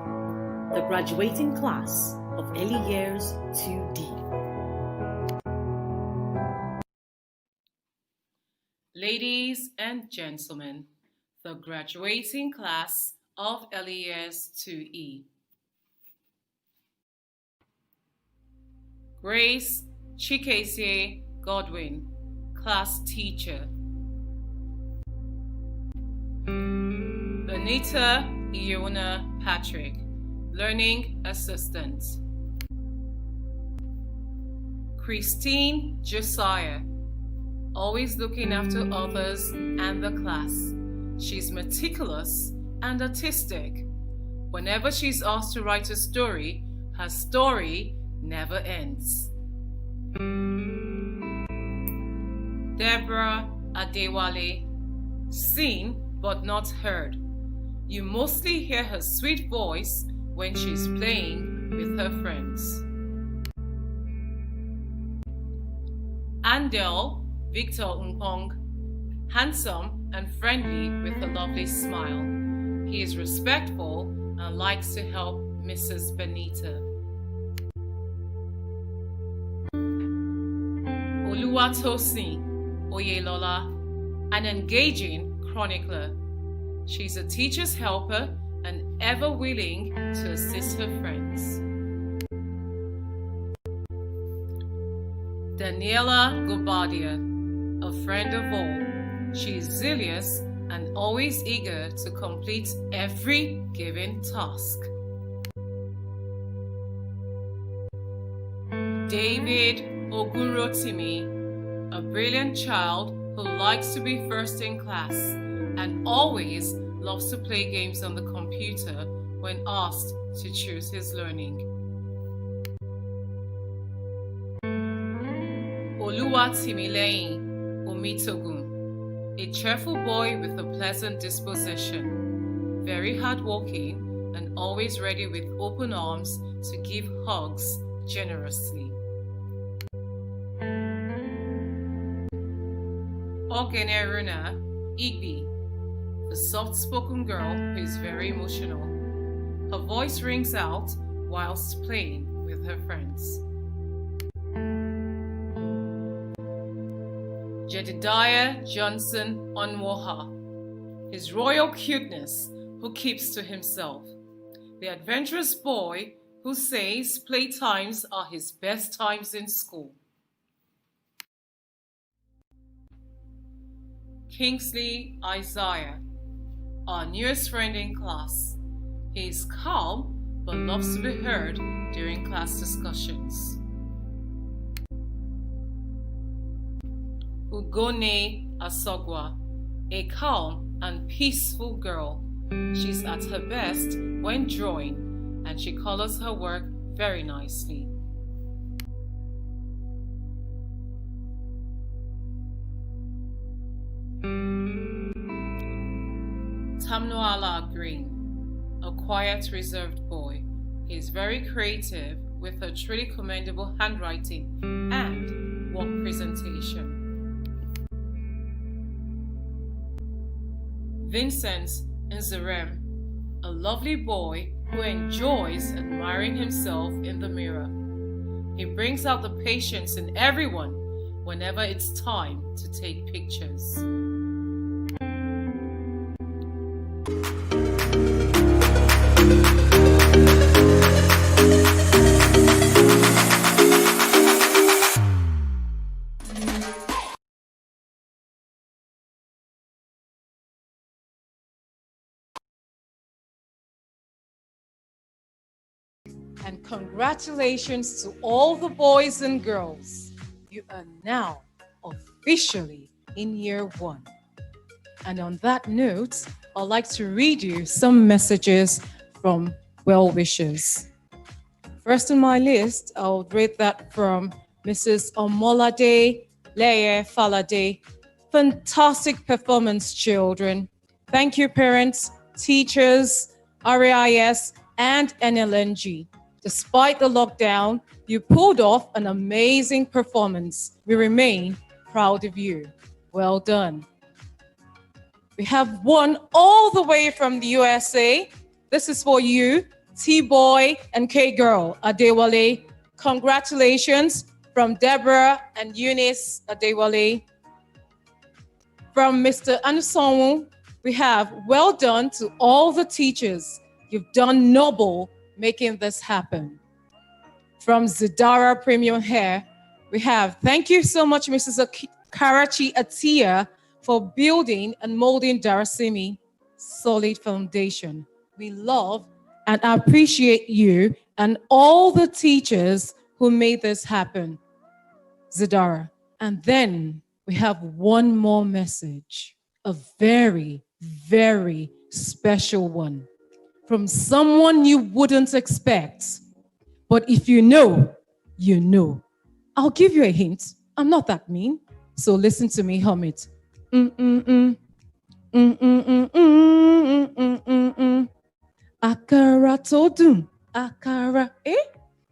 the graduating class of early years 2D. Ladies and gentlemen, the graduating class of early years 2E. Grace Chikezie Godwin, class teacher. Benita Iona Patrick, learning assistant. Christine Josiah, always looking after others and the class. She's meticulous and artistic. Whenever she's asked to write a story, her story never ends. Deborah Adewale, seen but not heard. You mostly hear her sweet voice when she's playing with her friends. Andel Victor Mpong, handsome and friendly with a lovely smile. He is respectful and likes to help Mrs. Benita. Oluwatosin Oyelola, an engaging chronicler. She's a teacher's helper and ever willing to assist her friends. Daniela Gobadia, a friend of all. She is zealous and always eager to complete every given task. David Ogunrotimi, a brilliant child who likes to be first in class and always loves to play games on the computer when asked to choose his learning. Oluwatimileyin Omitogun, a cheerful boy with a pleasant disposition, very hardworking and always ready with open arms to give hugs generously. Ogeneruna Igbi, a soft-spoken girl who is very emotional. Her voice rings out whilst playing with her friends. Jedediah Johnson Onwoha, his royal cuteness who keeps to himself. The adventurous boy who says playtimes are his best times in school. Kingsley Isaiah, our newest friend in class. He is calm but loves to be heard during class discussions. Ugone Asogwa, a calm and peaceful girl. She's at her best when drawing, and she colors her work very nicely. Tamnoala Green, a quiet, reserved boy. He is very creative with a truly commendable handwriting and work presentation. Vincent Nzerem, a lovely boy who enjoys admiring himself in the mirror. He brings out the patience in everyone whenever it's time to take pictures. And congratulations to all the boys and girls. You are now officially in year 1. And on that note, I'd like to read you some messages from well-wishers. First on my list, I'll read that from Mrs. Omolade Leye Falade. Fantastic performance, children. Thank you, parents, teachers, RAIS, and NLNG. Despite the lockdown, you pulled off an amazing performance. We remain proud of you. Well done. We have one all the way from the USA. This is for you, T-Boy and K-Girl Adewale. Congratulations from Deborah and Eunice Adewale. From Mr. Anusonwu, we have well done to all the teachers. You've done noble making this happen. From Zidara Premium Hair, we have thank you so much, Mrs. Karachi Atia, for building and molding Darasimi solid foundation. We love and appreciate you and all the teachers who made this happen. Zidara. And then we have one more message, a very, very special one from someone you wouldn't expect. But if you know, you know. I'll give you a hint. I'm not that mean. So listen to me hum it. Akara todun, akara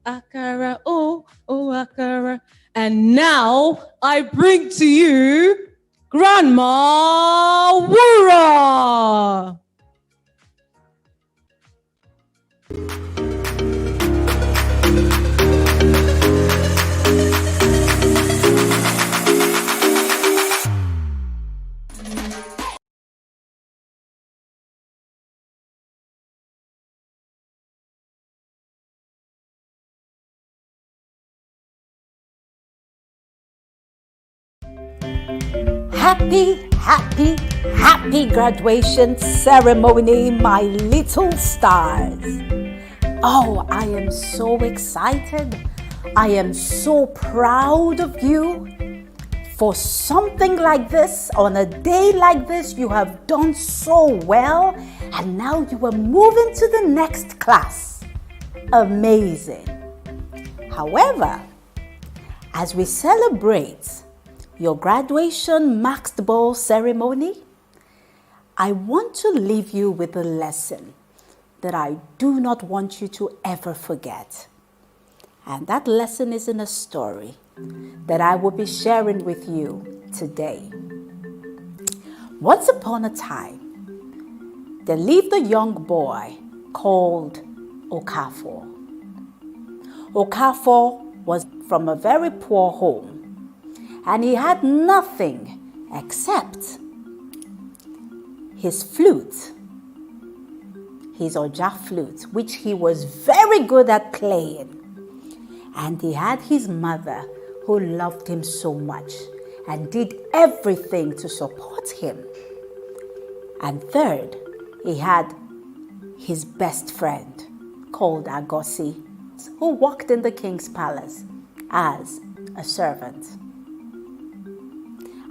akara akara. And now I bring to you Grandma Wura. Happy graduation ceremony, my little stars. Oh, I am so excited. I am so proud of you. For something like this, on a day like this, you have done so well, and now you are moving to the next class. Amazing. However, as we celebrate your graduation masked ball ceremony, I want to leave you with a lesson that I do not want you to ever forget. And that lesson is in a story that I will be sharing with you today. Once upon a time, there lived a young boy called Okafor. Okafor was from a very poor home, and he had nothing except his flute, his Oja flute, which he was very good at playing. And he had his mother who loved him so much and did everything to support him. And third, he had his best friend called Agosi, who worked in the king's palace as a servant.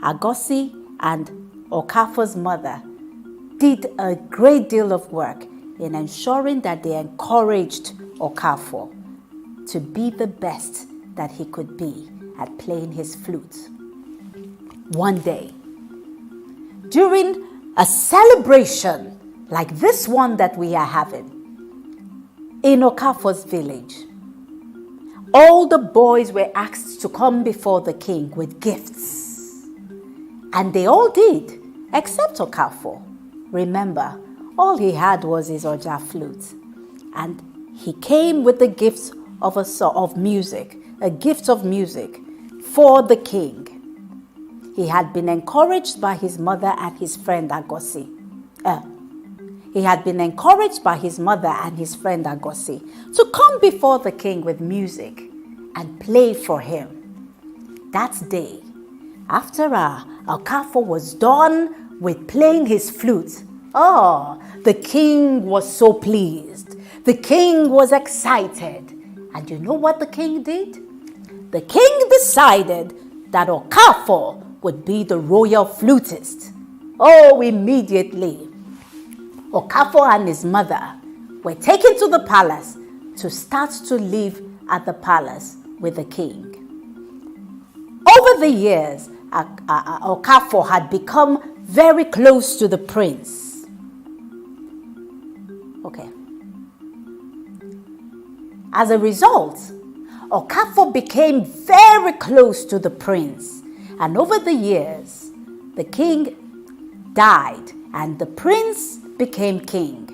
Agosi and Okafor's mother did a great deal of work in ensuring that they encouraged Okafor to be the best that he could be at playing his flute. One day, during a celebration like this one that we are having in Okafor's village, all the boys were asked to come before the king with gifts. And they all did, except Okafor. Remember, all he had was his Oja flute. And he came with the gifts of music, a gift of music for the king. He had been encouraged by his mother and his friend Agosi. He had been encouraged by his mother and his friend Agosi to come before the king with music and play for him. That day, after Okafor was done with playing his flute, the king was so pleased. The king was excited. And you know what the king did? The king decided that Okafor would be the royal flutist. Immediately, Okafor and his mother were taken to the palace to start to live at the palace with the king. Over the years, Okafor had become very close to the prince. Okay. As a result, Okafor became very close to the prince. And over the years, the king died and the prince became king.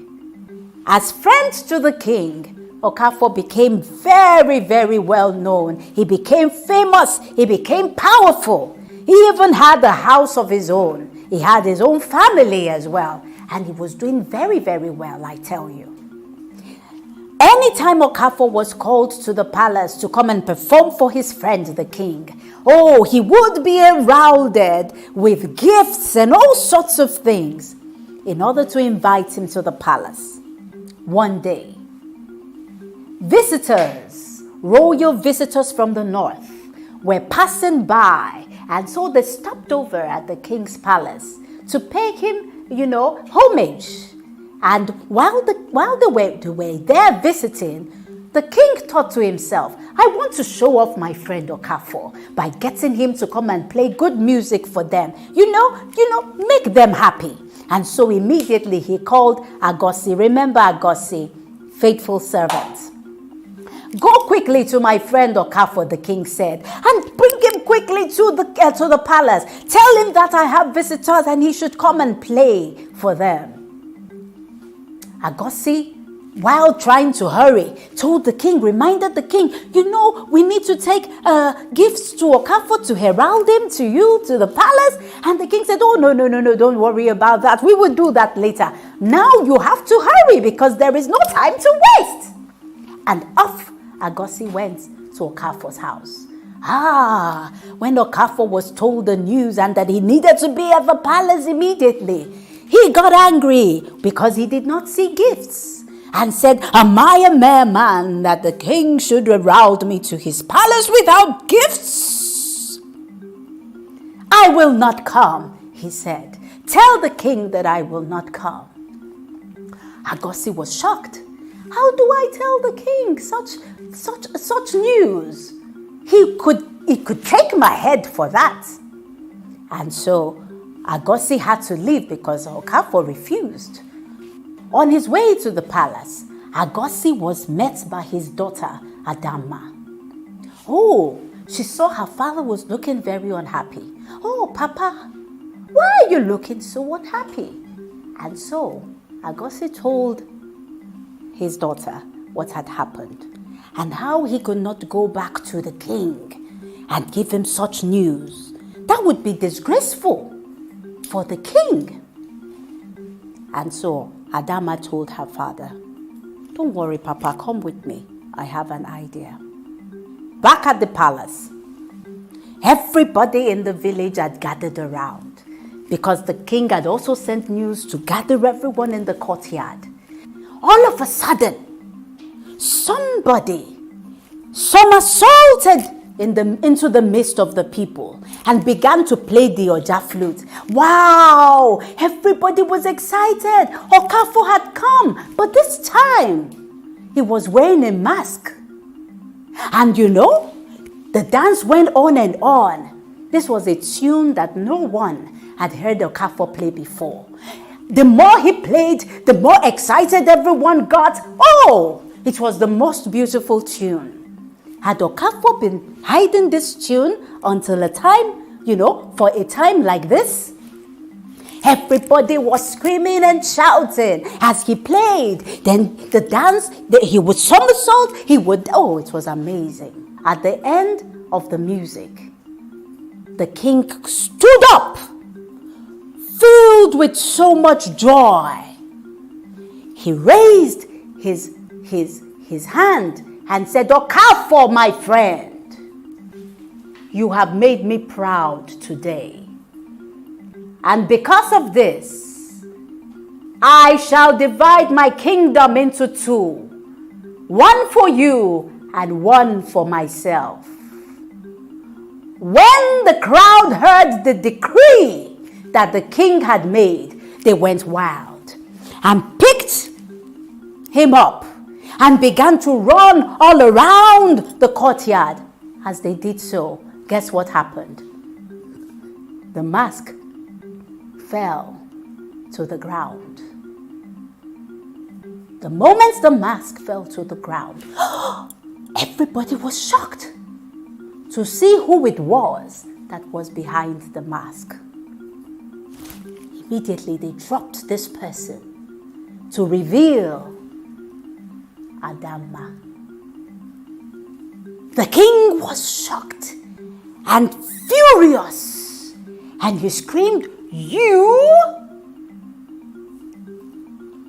As friend to the king, Okafor became very, very well known. He became famous. He became powerful. He even had a house of his own. He had his own family as well. And he was doing very, very well, I tell you. Anytime Okafor was called to the palace to come and perform for his friend, the king, he would be heralded with gifts and all sorts of things in order to invite him to the palace. One day, visitors, royal visitors from the north, were passing by, and so they stopped over at the king's palace to pay him, homage. And while they were there visiting, the king thought to himself, I want to show off my friend Okafor by getting him to come and play good music for them. Make them happy. And so immediately he called Agosi. Remember Agosi, faithful servant. Go quickly to my friend Okafor, the king said, and bring him quickly to the palace. Tell him that I have visitors and he should come and play for them. Agosi, while trying to hurry, reminded the king, we need to take gifts to Okafor to herald him to you, to the palace. And the king said, oh, no, don't worry about that. We will do that later. Now you have to hurry because there is no time to waste. And off Agosi went to Okafor's house. When Okafor was told the news and that he needed to be at the palace immediately, he got angry because he did not see gifts and said, am I a mere man that the king should herald me to his palace without gifts? I will not come, he said. Tell the king that I will not come. Agosi was shocked. How do I tell the king such news? He could take my head for that. And so Agosi had to leave because Okafor refused. On his way to the palace, Agosi was met by his daughter, Adamma. She saw her father was looking very unhappy. Papa, why are you looking so unhappy? And so Agosi told his daughter what had happened and how he could not go back to the king and give him such news. That would be disgraceful for the king. And so Adamma told her father, don't worry, Papa, come with me. I have an idea. Back at the palace, everybody in the village had gathered around because the king had also sent news to gather everyone in the courtyard. All of a sudden, somebody somersaulted into the midst of the people and began to play the Oja flute. Wow! Everybody was excited. Okafor had come, but this time he was wearing a mask. And the dance went on and on. This was a tune that no one had heard Okafor play before. The more he played, the more excited everyone got. It was the most beautiful tune. Had Okafor been hiding this tune until a time, for a time like this? Everybody was screaming and shouting as he played. Then the dance, he would somersault, it was amazing. At the end of the music, the king stood up, filled with so much joy. He raised his hand and said, Okafor, my friend, you have made me proud today. And because of this, I shall divide my kingdom into two, one for you and one for myself. When the crowd heard the decree that the king had made, they went wild and picked him up and began to run all around the courtyard. As they did so, guess what happened? The mask fell to the ground. The moment the mask fell to the ground, everybody was shocked to see who it was that was behind the mask. immediately they dropped this person to reveal Adamma. The king was shocked and furious, and he screamed, "You!"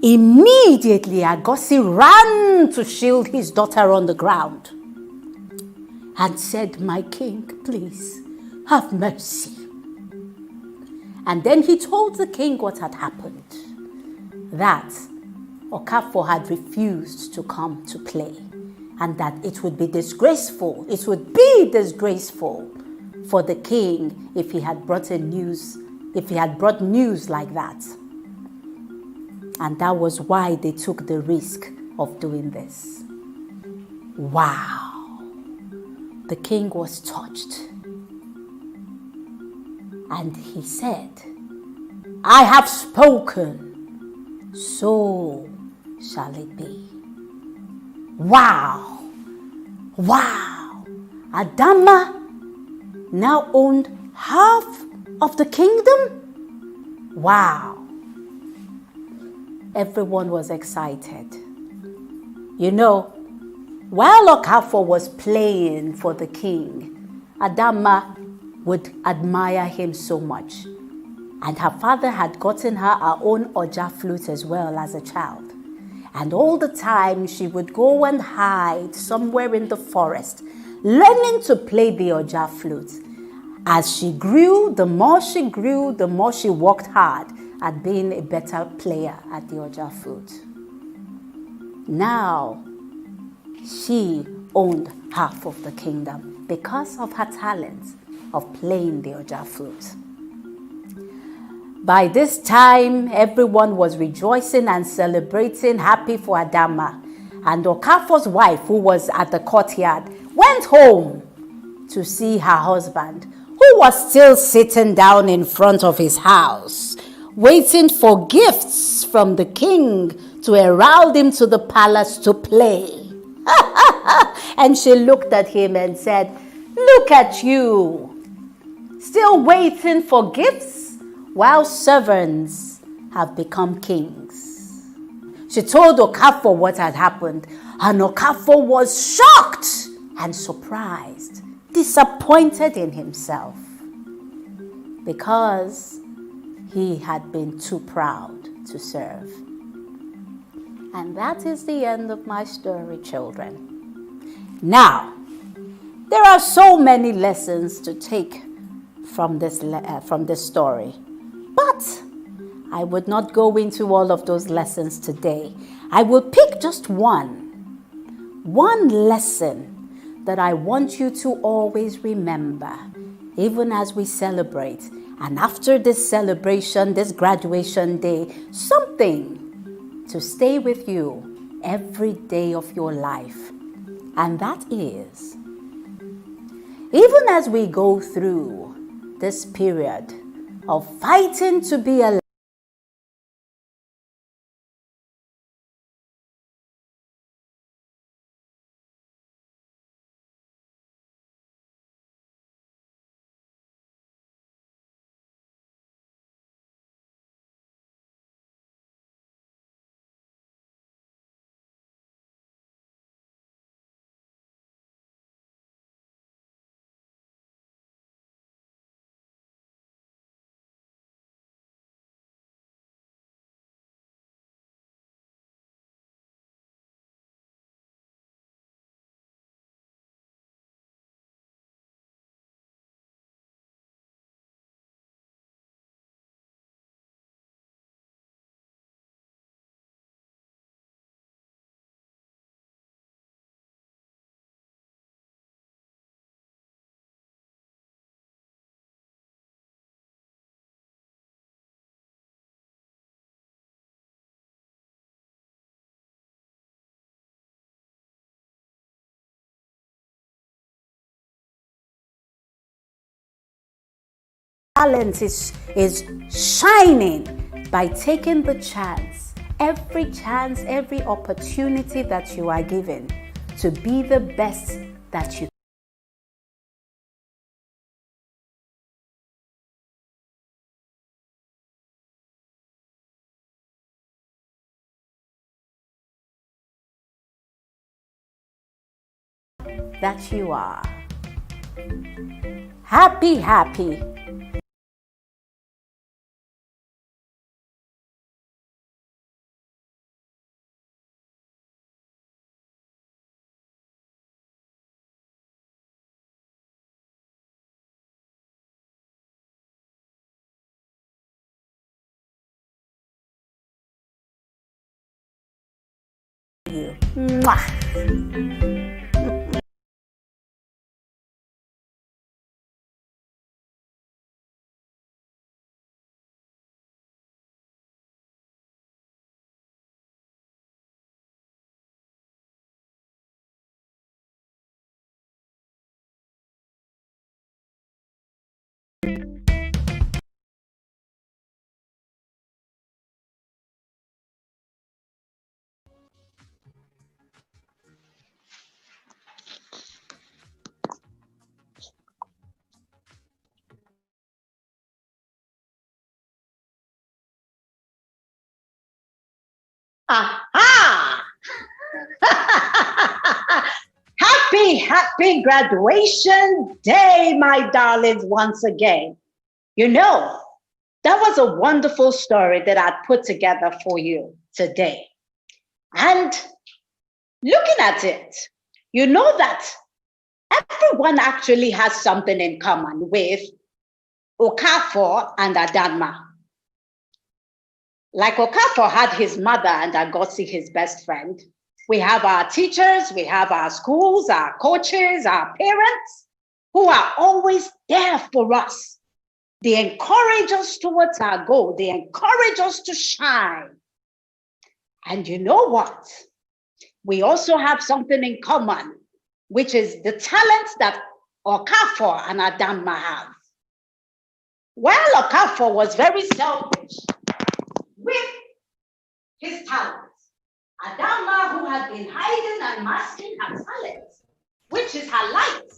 Immediately, Agosi ran to shield his daughter on the ground and said, "My king, please have mercy." And then he told the king what had happened, that Okafor had refused to come to play, and that it would be disgraceful for the king if he had brought news like that. And that was why they took the risk of doing this. Wow. The king was touched. And he said, "I have spoken, so shall it be." Wow. Wow. Adamma now owned half of the kingdom? Wow. Everyone was excited. You know, while Okafor was playing for the king, Adamma would admire him so much. And her father had gotten her own Oja flute as well as a child. And all the time she would go and hide somewhere in the forest, learning to play the Oja flute. As she grew, the more she worked hard at being a better player at the Oja flute. Now, she owned half of the kingdom because of her talent of playing the Oja flute. By this time, everyone was rejoicing and celebrating, happy for Adamma. And Okafor's wife, who was at the courtyard, went home to see her husband, who was still sitting down in front of his house, waiting for gifts from the king to herald him to the palace to play. And she looked at him and said, "Look at you, still waiting for gifts while servants have become kings." She told Okafor what had happened, and Okafor was shocked and surprised, disappointed in himself, because he had been too proud to serve. And that is the end of my story, children. Now, there are so many lessons to take from this story, but I would not go into all of those lessons today. I will pick just one lesson that I want you to always remember, even as we celebrate. And after this celebration, this graduation day, something to stay with you every day of your life. And that is, even as we go through this period of fighting to be alive, talent is shining by taking the chance, every opportunity that you are given to be the best that you that you are. Happy, happy. You. Mwah. Aha! Happy graduation day, my darlings, once again. You know, that was a wonderful story that I put together for you today. And looking at it, you know that everyone actually has something in common with Okafor and Adanma. Like Okafor had his mother and Agosi his best friend. We have our teachers, we have our schools, our coaches, our parents, who are always there for us. They encourage us towards our goal. They encourage us to shine. And you know what? We also have something in common, which is the talents that Okafor and Adanma have. While Okafor was very selfish with his talents, Adanma, who had been hiding and masking her talents, which is her light,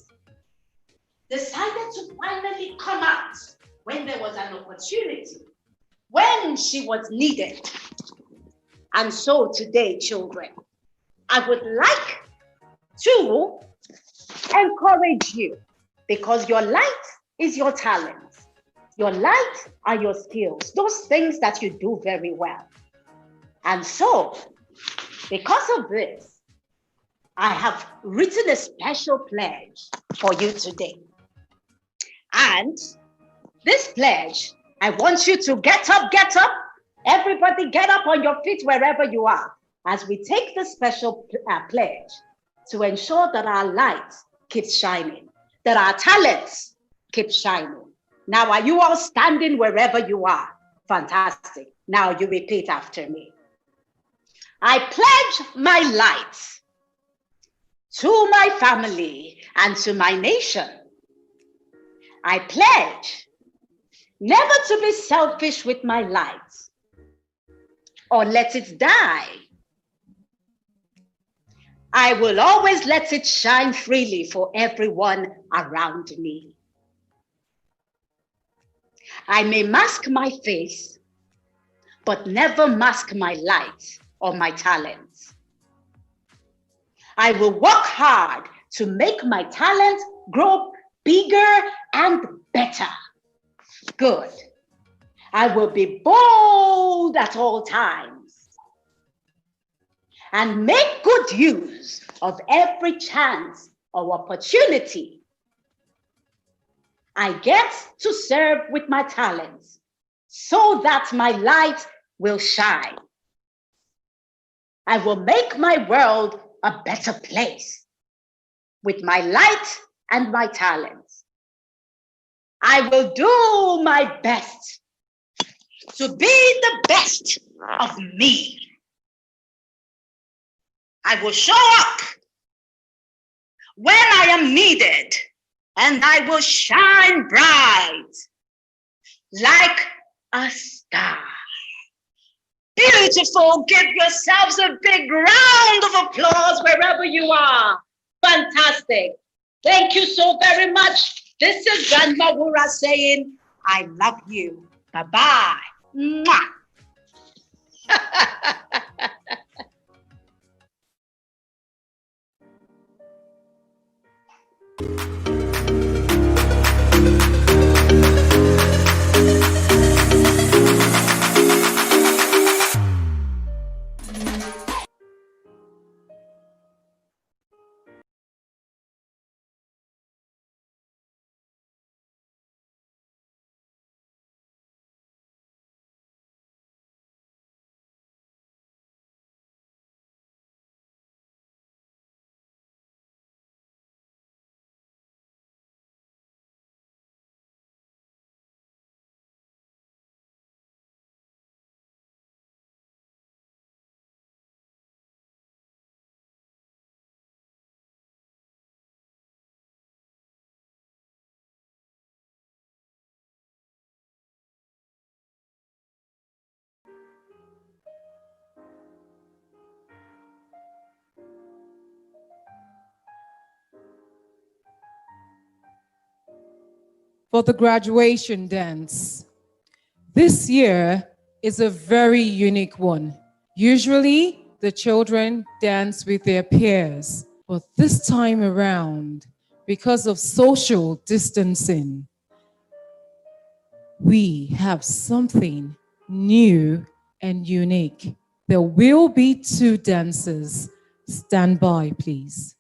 decided to finally come out when there was an opportunity, when she was needed. And so today, children, I would like to encourage you, because your light is your talent. Your light are your skills, those things that you do very well. And so, because of this, I have written a special pledge for you today. And this pledge, I want you to get up. Everybody get up on your feet wherever you are, as we take this special pledge to ensure that our light keeps shining, that our talents keep shining. Now, are you all standing wherever you are? Fantastic. Now you repeat after me. I pledge my light to my family and to my nation. I pledge never to be selfish with my light or let it die. I will always let it shine freely for everyone around me. I may mask my face, but never mask my light or my talents. I will work hard to make my talent grow bigger and better. Good. I will be bold at all times and make good use of every chance or opportunity I get to serve with my talents so that my light will shine. I will make my world a better place with my light and my talents. I will do my best to be the best of me. I will show up when I am needed, and I will shine bright like a star. Beautiful. Give yourselves a big round of applause wherever you are. Fantastic. Thank you so very much. This is Grandma Wura saying, I love you. Bye-bye. Mwah. For the graduation dance. This year is a very unique one. Usually, the children dance with their peers, but this time around, because of social distancing, we have something new and unique. There will be 2 dancers. Stand by, please.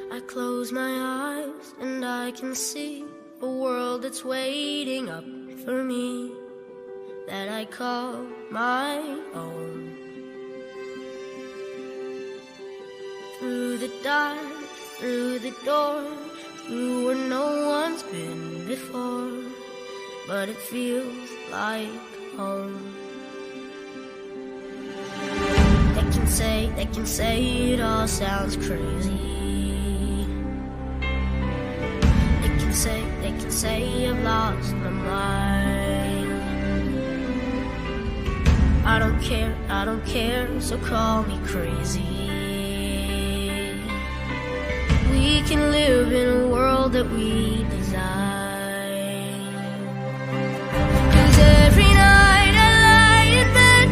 I close my eyes and I can see a world that's waiting up for me, that I call my own. Through the dark, through the door, through where no one's been before, but it feels like home. They can say it all sounds crazy. They can say I've lost my mind. I don't care, so call me crazy. We can live in a world that we design. 'Cause every night I lie in bed,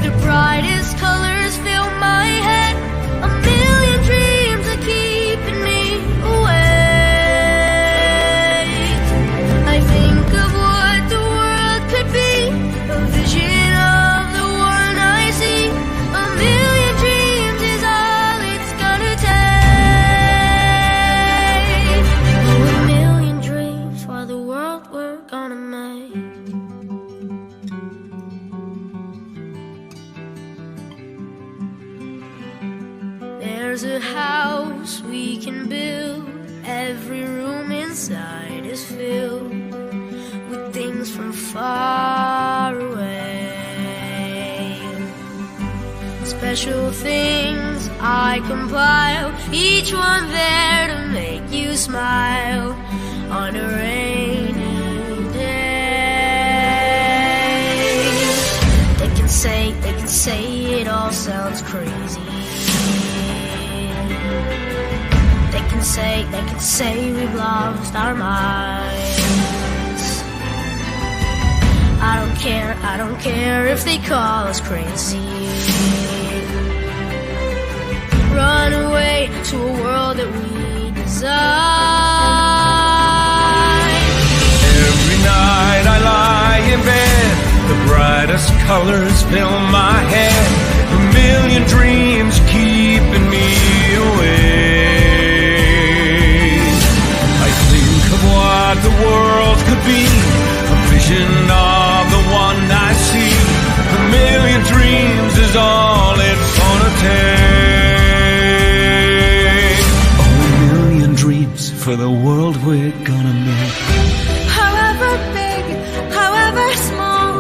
the brightest colors fill my head. A million dreams are keeping me awake. I think of what the world could be, a vision of the one I see. A million dreams is all it's gonna take. Oh, a million dreams for the world we're gonna make. There's a house we can build. Every room inside is filled with things from far away. Special things I compile, each one there to make you smile on a rainy day. They can say it all sounds crazy. They can say we've lost our minds. I don't care if they call us crazy. Run away to a world that we design. Every night I lie brightest colors fill my head. A million dreams keeping me awake. I think of what the world could be, a vision of the one I see. A million dreams is all it's gonna take. Oh, a million dreams for the world we're gonna make. However big, however small,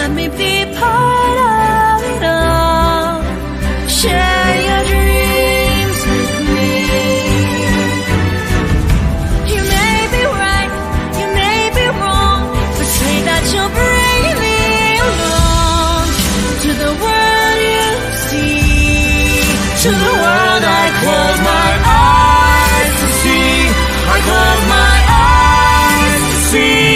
let me be part of it all. Share your dreams with me. You may be right, you may be wrong, but say that you'll bring me along to the world you see, to the world I close my eyes to see. I close my eyes to see.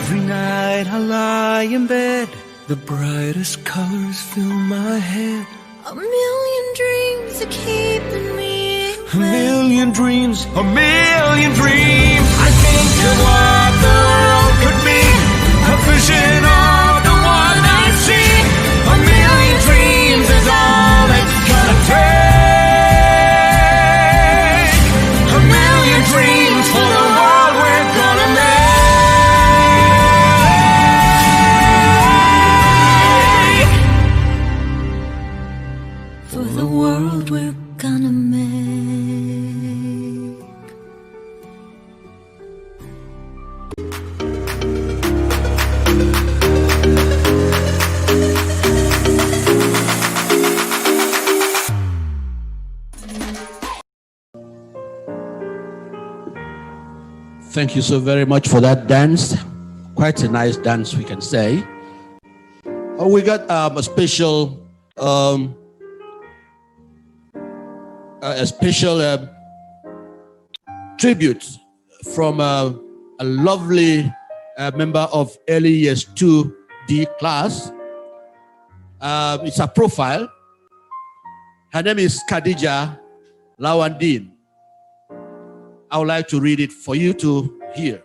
Every night I lie in bed, the brightest colors fill my head. A million dreams are keeping me. A million dreams, a million dreams. I think of what the world could be, a vision of the one I see. A million dreams is all it's gonna take. A million dreams for the world we're gonna make. For the world we're gonna make. Thank you so very much for that dance. Quite a nice dance, we can say. We got a special tribute from a lovely member of early years 2D class. It's a profile. Her name is Khadija Lawandin. I would like to read it for you to hear.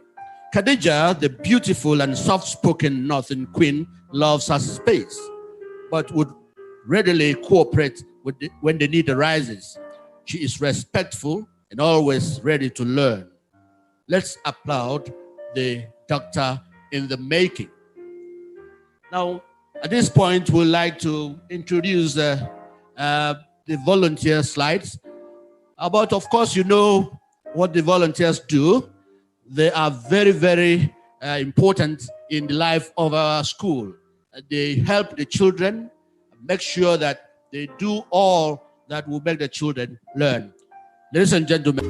Khadija, the beautiful and soft-spoken Northern queen, loves her space, but would readily cooperate when the need arises. She is respectful and always ready to learn. Let's applaud the doctor in the making. Now, at this point, we'd like to introduce the volunteer slides. But of course, you know what the volunteers do. They are very, very important in the life of our school. They help the children, make sure that they do all that will make the children learn. Ladies and gentlemen.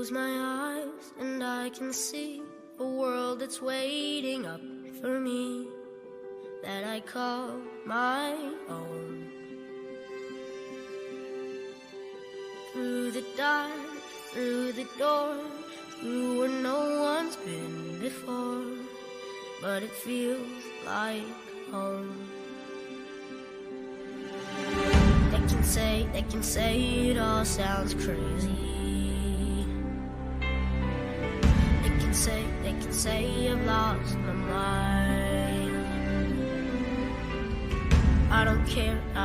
close my eyes and I can see a world that's waiting up for me, that I call my own. Through the dark, through the door, through where no one's been before, but it feels like home. They can say it all sounds crazy. They can say I've lost my mind. I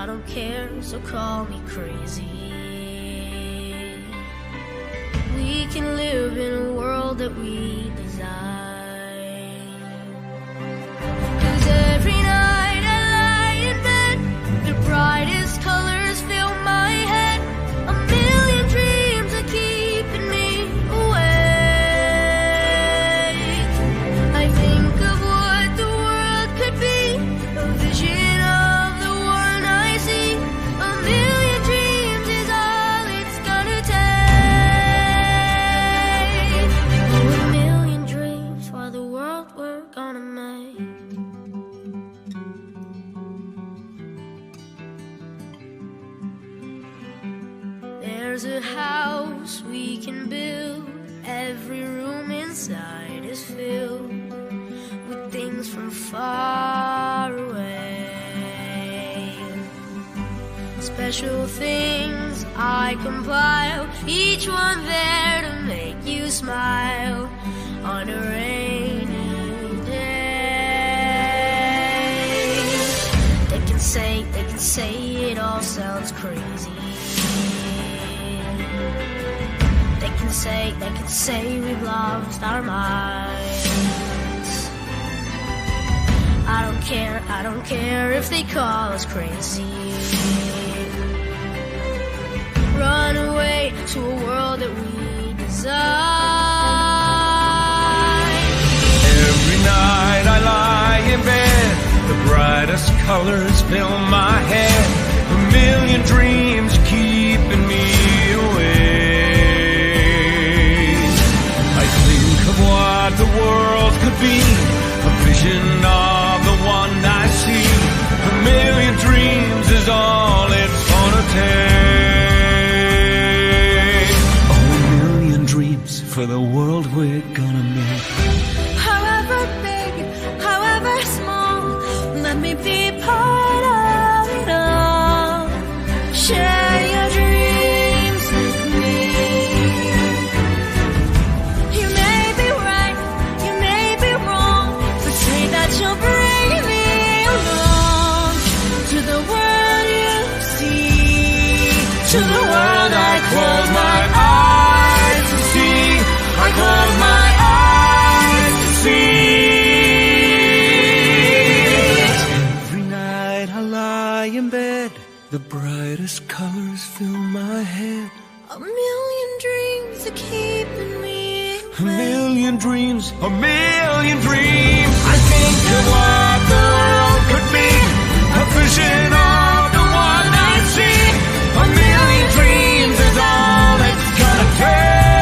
don't care, so call me crazy. We can live in a world that we design. 'Cause every night I lie in bed, the brightest colors fill my head. A million dreams are keeping me awake. I think of what the world could be, a vision of the one I see. A million dreams is all it's gonna take. Oh, a million dreams for the world we're gonna make. There's a house we can build. Every room inside is filled with things from far away. Special things I compile, each one there to make you smile on a rainy day. They can say it all sounds crazy. They can say we've lost our minds. I don't care if they call us crazy. Run away to a world that we design. Every night I lie in bed, the brightest colors fill my head. A million dreams keeping me awake. I think of what the world could be, a vision of the one I see. A million dreams is all it's gonna take. Oh, a million dreams for the world we're gonna make. However big, however small, let me be part of it all. Share your dreams with me. You may be right, you may be wrong, but say that you'll bring me along to the world you see, to the world I close my eyes to see. I close my eyes to see. Every night I lie in bed, the brightest colors fill my head. A million dreams are keeping me. A million dreams, a million dreams. I think of what the world could be, a vision of the one I see. A million dreams is all it's gonna take.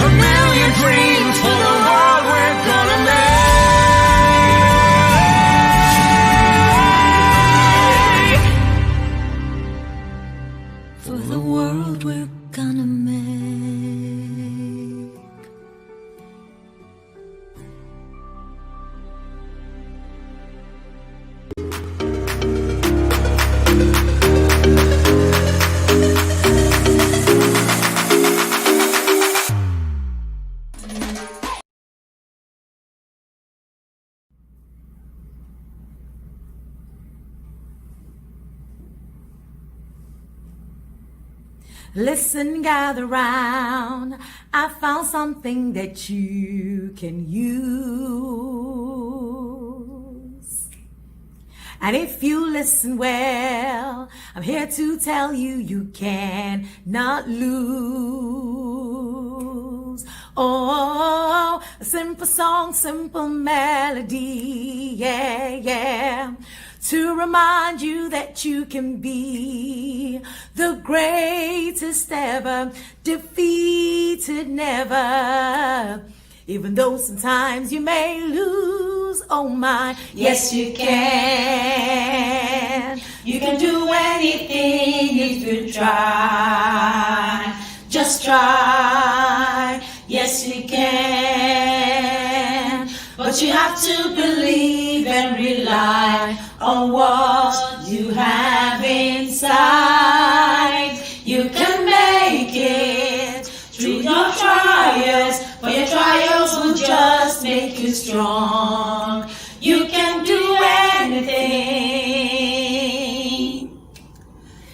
A million dreams for the world we're gonna make. For the world we're gonna make. Listen, gather round. I found something that you can use. And if you listen well, I'm here to tell you, you cannot lose. Oh, a simple song, simple melody, yeah, yeah. To remind you that you can be the greatest ever, defeated never. Even though sometimes you may lose, oh my, yes you can. You can do anything if you try. Just try, yes you can. But you have to believe and rely on what you have inside. You can make it through your trials, for your trials will just make you strong. You can do anything.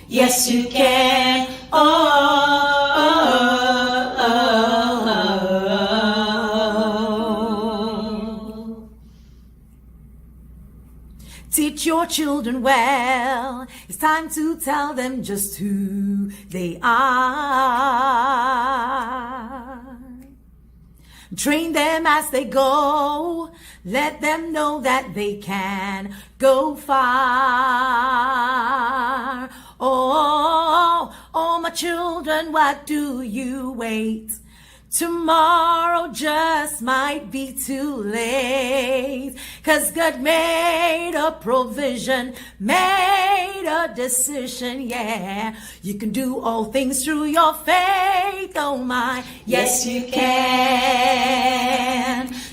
Yes, you can. Teach your children well. It's time to tell them just who they are. Train them as they go. Let them know that they can go far. Oh, my children, what do you wait? Tomorrow just might be too late. 'Cause God made a provision, made a decision, yeah. You can do all things through your faith, oh my, yes you can.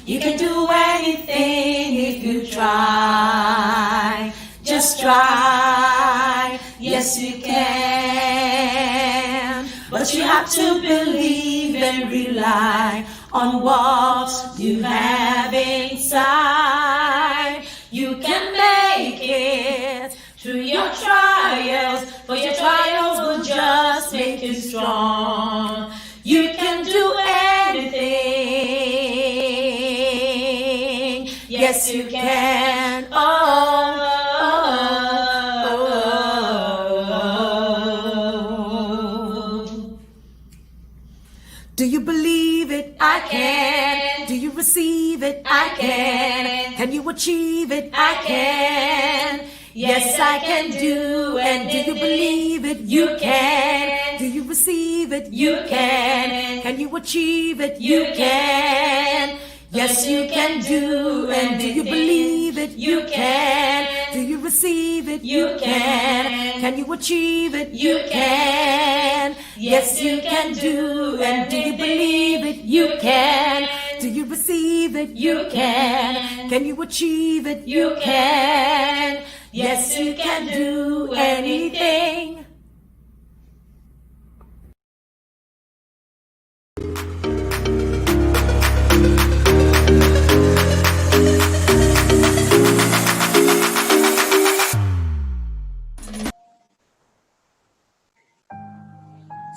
You can do anything if you try. Just try, yes you can. But you have to believe and rely on what you have inside. You can make it through your trials, for your trials will just make you strong. You can do anything. Yes, you can. Do you believe it? I can. Do you receive it? I can. Can you achieve it? I can. Yes, I can do. And do you believe it? You can. Do you receive it? You can. Can you achieve it? You can. Yes, you can do. And do you believe it? You can. Do you receive it? You can. Can you achieve it? You can. Yes, you can do. And do you believe it? You can. Do you receive it? You can. Can you achieve it? You can. Yes, you can do anything.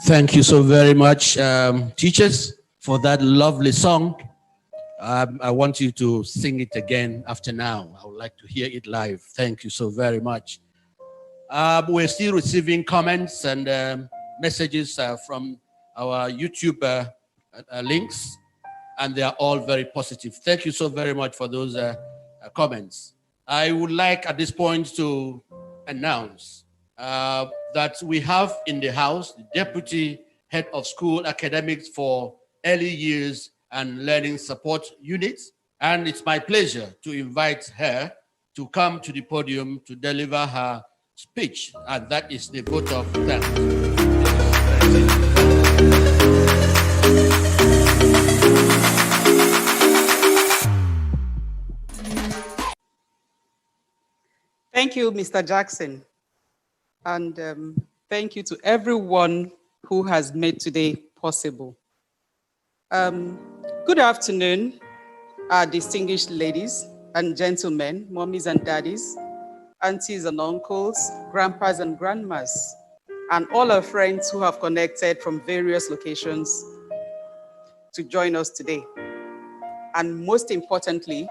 Thank you so very much, teachers, for that lovely song. I want you to sing it again after now. I would like to hear it live. Thank you so very much. We're still receiving comments and messages from our YouTube links, and they are all very positive. Thank you so very much for those comments. I would like at this point to announce that we have in the house the Deputy Head of School Academics for Early Years and Learning Support Units. And it's my pleasure to invite her to come to the podium to deliver her speech. And that is the vote of thanks. Thank you, Mr. Jackson. And thank you to everyone who has made today possible. Good afternoon, our distinguished ladies and gentlemen, mommies and daddies, aunties and uncles, grandpas and grandmas, and all our friends who have connected from various locations to join us today. And most importantly,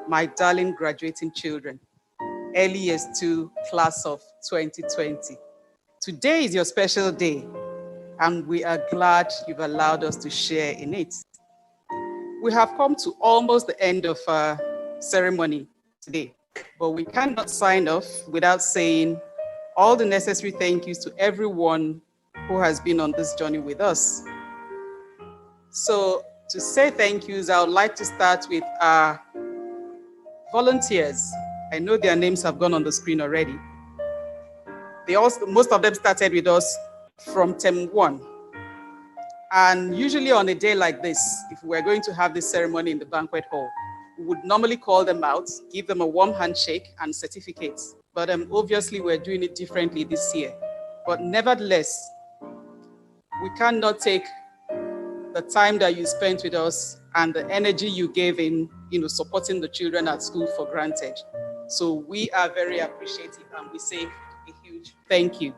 my darling graduating children, Early Years 2 class of 2020. Today is your special day, and we are glad you've allowed us to share in it. We have come to almost the end of our ceremony today, but we cannot sign off without saying all the necessary thank yous to everyone who has been on this journey with us. So to say thank yous, I would like to start with our volunteers. I know their names have gone on the screen already. Most of them started with us from term 1. And usually on a day like this, if we're going to have this ceremony in the banquet hall, we would normally call them out, give them a warm handshake and certificates. But obviously we're doing it differently this year. But nevertheless, we cannot take the time that you spent with us and the energy you gave in supporting the children at school for granted. So we are very appreciative and we say a huge thank you.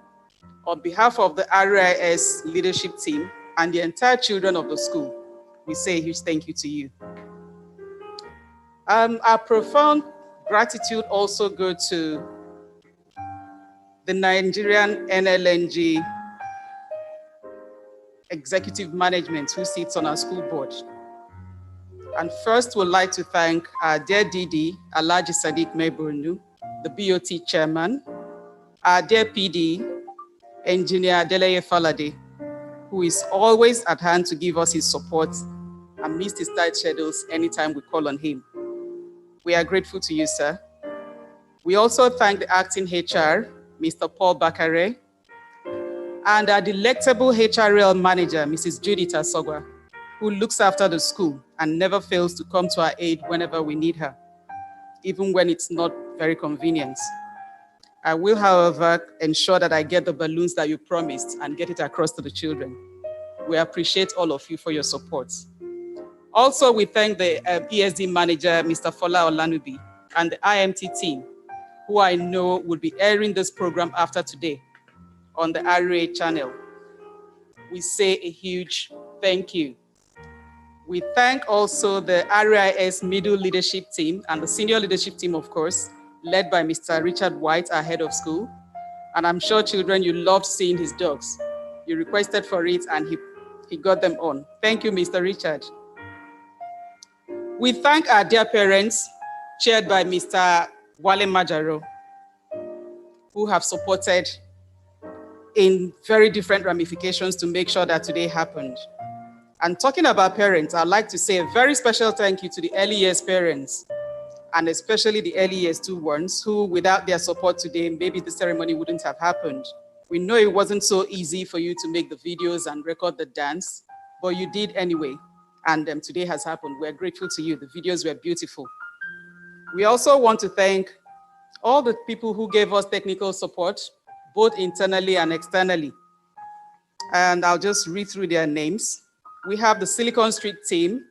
On behalf of the RIS leadership team and the entire children of the school, we say a huge thank you to you. Our profound gratitude also goes to the Nigerian NLNG executive management who sits on our school board. And first, we'd like to thank our dear DD, Alhaji Sadiq Mebrunu, the BOT chairman, our dear PD, Engineer Adeleye Falade, who is always at hand to give us his support and meets his tight schedules anytime we call on him. We are grateful to you, sir. We also thank the acting HR, Mr. Paul Bakare, and our delectable HRL manager, Mrs. Judith Asogwa, who looks after the school and never fails to come to our aid whenever we need her, even when it's not very convenient. I will, however, ensure that I get the balloons that you promised and get it across to the children. We appreciate all of you for your support. Also, we thank the ESD manager, Mr. Fola Olanubi, and the IMT team, who I know will be airing this program after today on the RA channel. We say a huge thank you. We thank also the RIS middle leadership team and the senior leadership team, of course, led by Mr. Richard White, our head of school. And I'm sure, children, you loved seeing his dogs. You requested for it and he got them on. Thank you, Mr. Richard. We thank our dear parents, chaired by Mr. Wale Majaro, who have supported in very different ramifications to make sure that today happened. And talking about parents, I'd like to say a very special thank you to the early years parents, and especially the early years 2 ones, who without their support today, maybe the ceremony wouldn't have happened. We know it wasn't so easy for you to make the videos and record the dance, but you did anyway. And today has happened. We're grateful to you. The videos were beautiful. We also want to thank all the people who gave us technical support, both internally and externally. And I'll just read through their names. We have the Silicon Street team,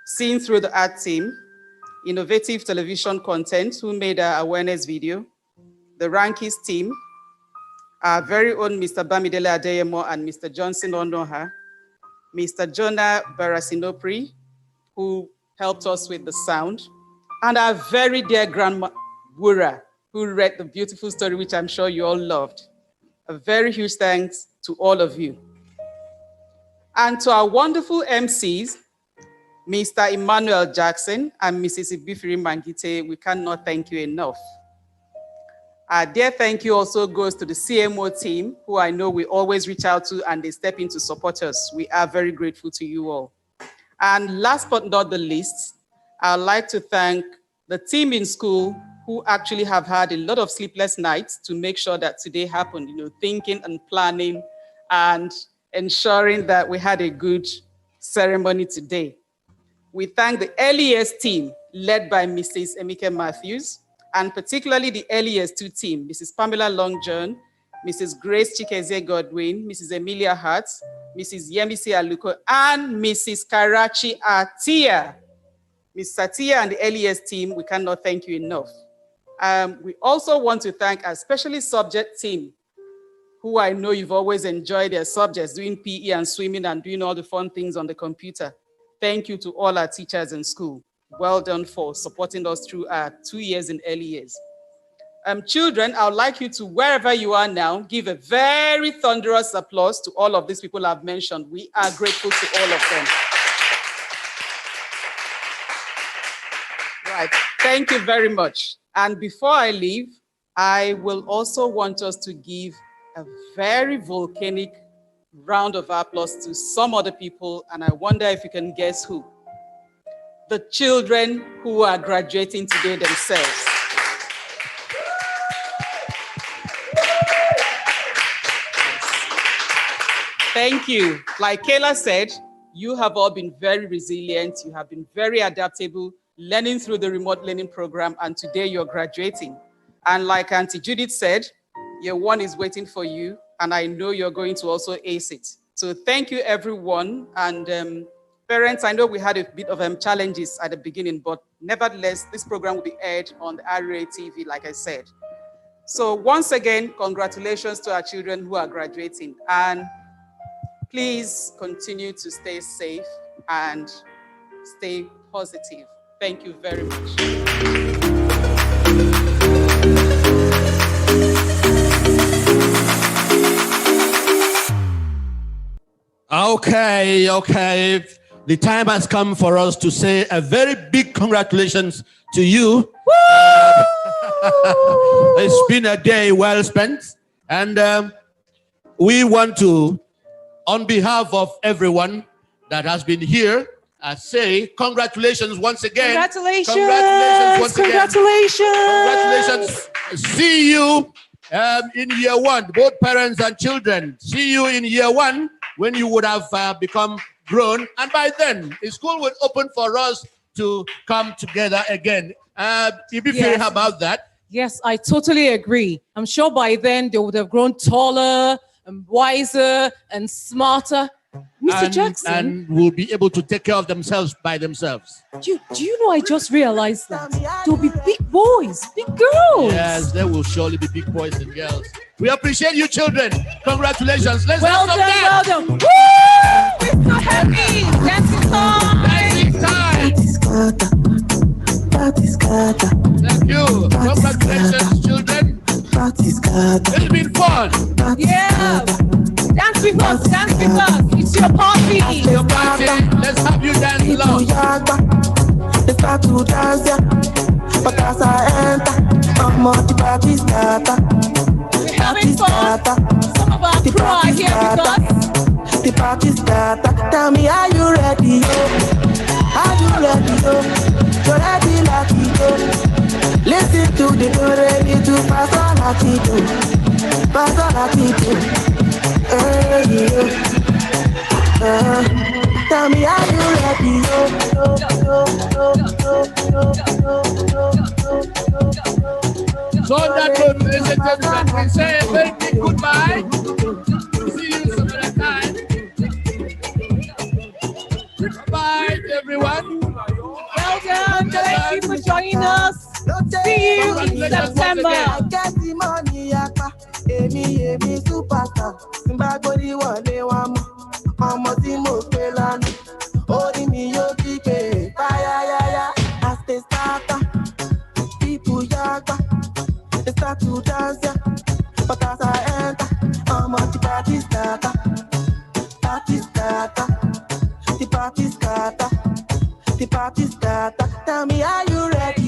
Seen Through the Art team, Innovative Television Content, who made our awareness video, the Rankis team, our very own Mr. Bamidele Adeyemo and Mr. Johnson Onoha, Mr. Jonah Barasinopri, who helped us with the sound, and our very dear Grandma Wura, who read the beautiful story, which I'm sure you all loved. A very huge thanks to all of you. And to our wonderful MCs, Mr. Emmanuel Jackson and Mrs. Ibifiri Mangite, we cannot thank you enough. Our dear thank you also goes to the CMO team, who I know we always reach out to and they step in to support us. We are very grateful to you all. And last but not the least, I'd like to thank the team in school who actually have had a lot of sleepless nights to make sure that today happened, thinking and planning and ensuring that we had a good ceremony today. We thank the early years team led by Mrs. Emike Matthews, and particularly the early years 2 team, Mrs. Pamela Longjohn, Mrs. Grace Chikeze Godwin, Mrs. Emilia Hart, Mrs. Yemisi Aluko, and Mrs. Karachi Atia. Ms. Satia and the early years team, we cannot thank you enough. We also want to thank our specialist subject team, who I know you've always enjoyed their subjects, doing PE and swimming and doing all the fun things on the computer. Thank you to all our teachers in school. Well done for supporting us through our 2 years in early years. Children, I would like you to, wherever you are now, give a very thunderous applause to all of these people I've mentioned. We are grateful to all of them. Right, thank you very much. And before I leave, I will also want us to give a very volcanic round of applause to some other people, and I wonder if you can guess who. The children who are graduating today themselves. Thank you. Like Kayla said, you have all been very resilient. You have been very adaptable, learning through the remote learning program, and today you're graduating. And like Auntie Judith said, year one is waiting for you, and I know you're going to also ace it. So thank you, everyone. And parents, I know we had a bit of challenges at the beginning, but nevertheless, this program will be aired on the RA TV, like I said. So once again, congratulations to our children who are graduating. And please continue to stay safe and stay positive. Thank you very much. Okay. The time has come for us to say a very big congratulations to you. It's been a day well spent. And we want to, on behalf of everyone that has been here, say congratulations once again. Congratulations. Congratulations. See you in year one, both parents and children. See you in year one when you would have become grown. And by then, the school will open for us to come together again. Ibife, how about that? Yes, I totally agree. I'm sure by then they would have grown taller and wiser and smarter. Mr. Jackson. And will be able to take care of themselves by themselves. Do you know, I just realized that there'll be big boys, big girls. Yes, there will surely be big boys and girls. We appreciate you, children. Congratulations. Let's well have some done, dance. Woo! We're so happy. Dancing time. Thank you. Congratulations, children. It's been fun. Yeah. Dance with us. It's your party. Your party. Let's have you dance along. They start to dance, yeah. But as I enter, I'm on the party starter. We're having fun. Some of our crew are here with us. The party starter. Tell me, are you ready, yo? Are you ready, yo? You're ready like yo. Listen to the do ready to pass on like you. Pass on like you. Tell me, are you ready, yo? So on that note, ladies and gentlemen, we say a very big goodbye. See you some other time. Bye, everyone. Well done. Thank you for joining us. See you in September. Ọmọ tí mo pè lánàá, orí mi yóò kígbe, fáyáyáyá. As they start, people yagba, they start to dance, yeah. But as I enter, I'm on the party starter, the party starter. Tell me, are you ready?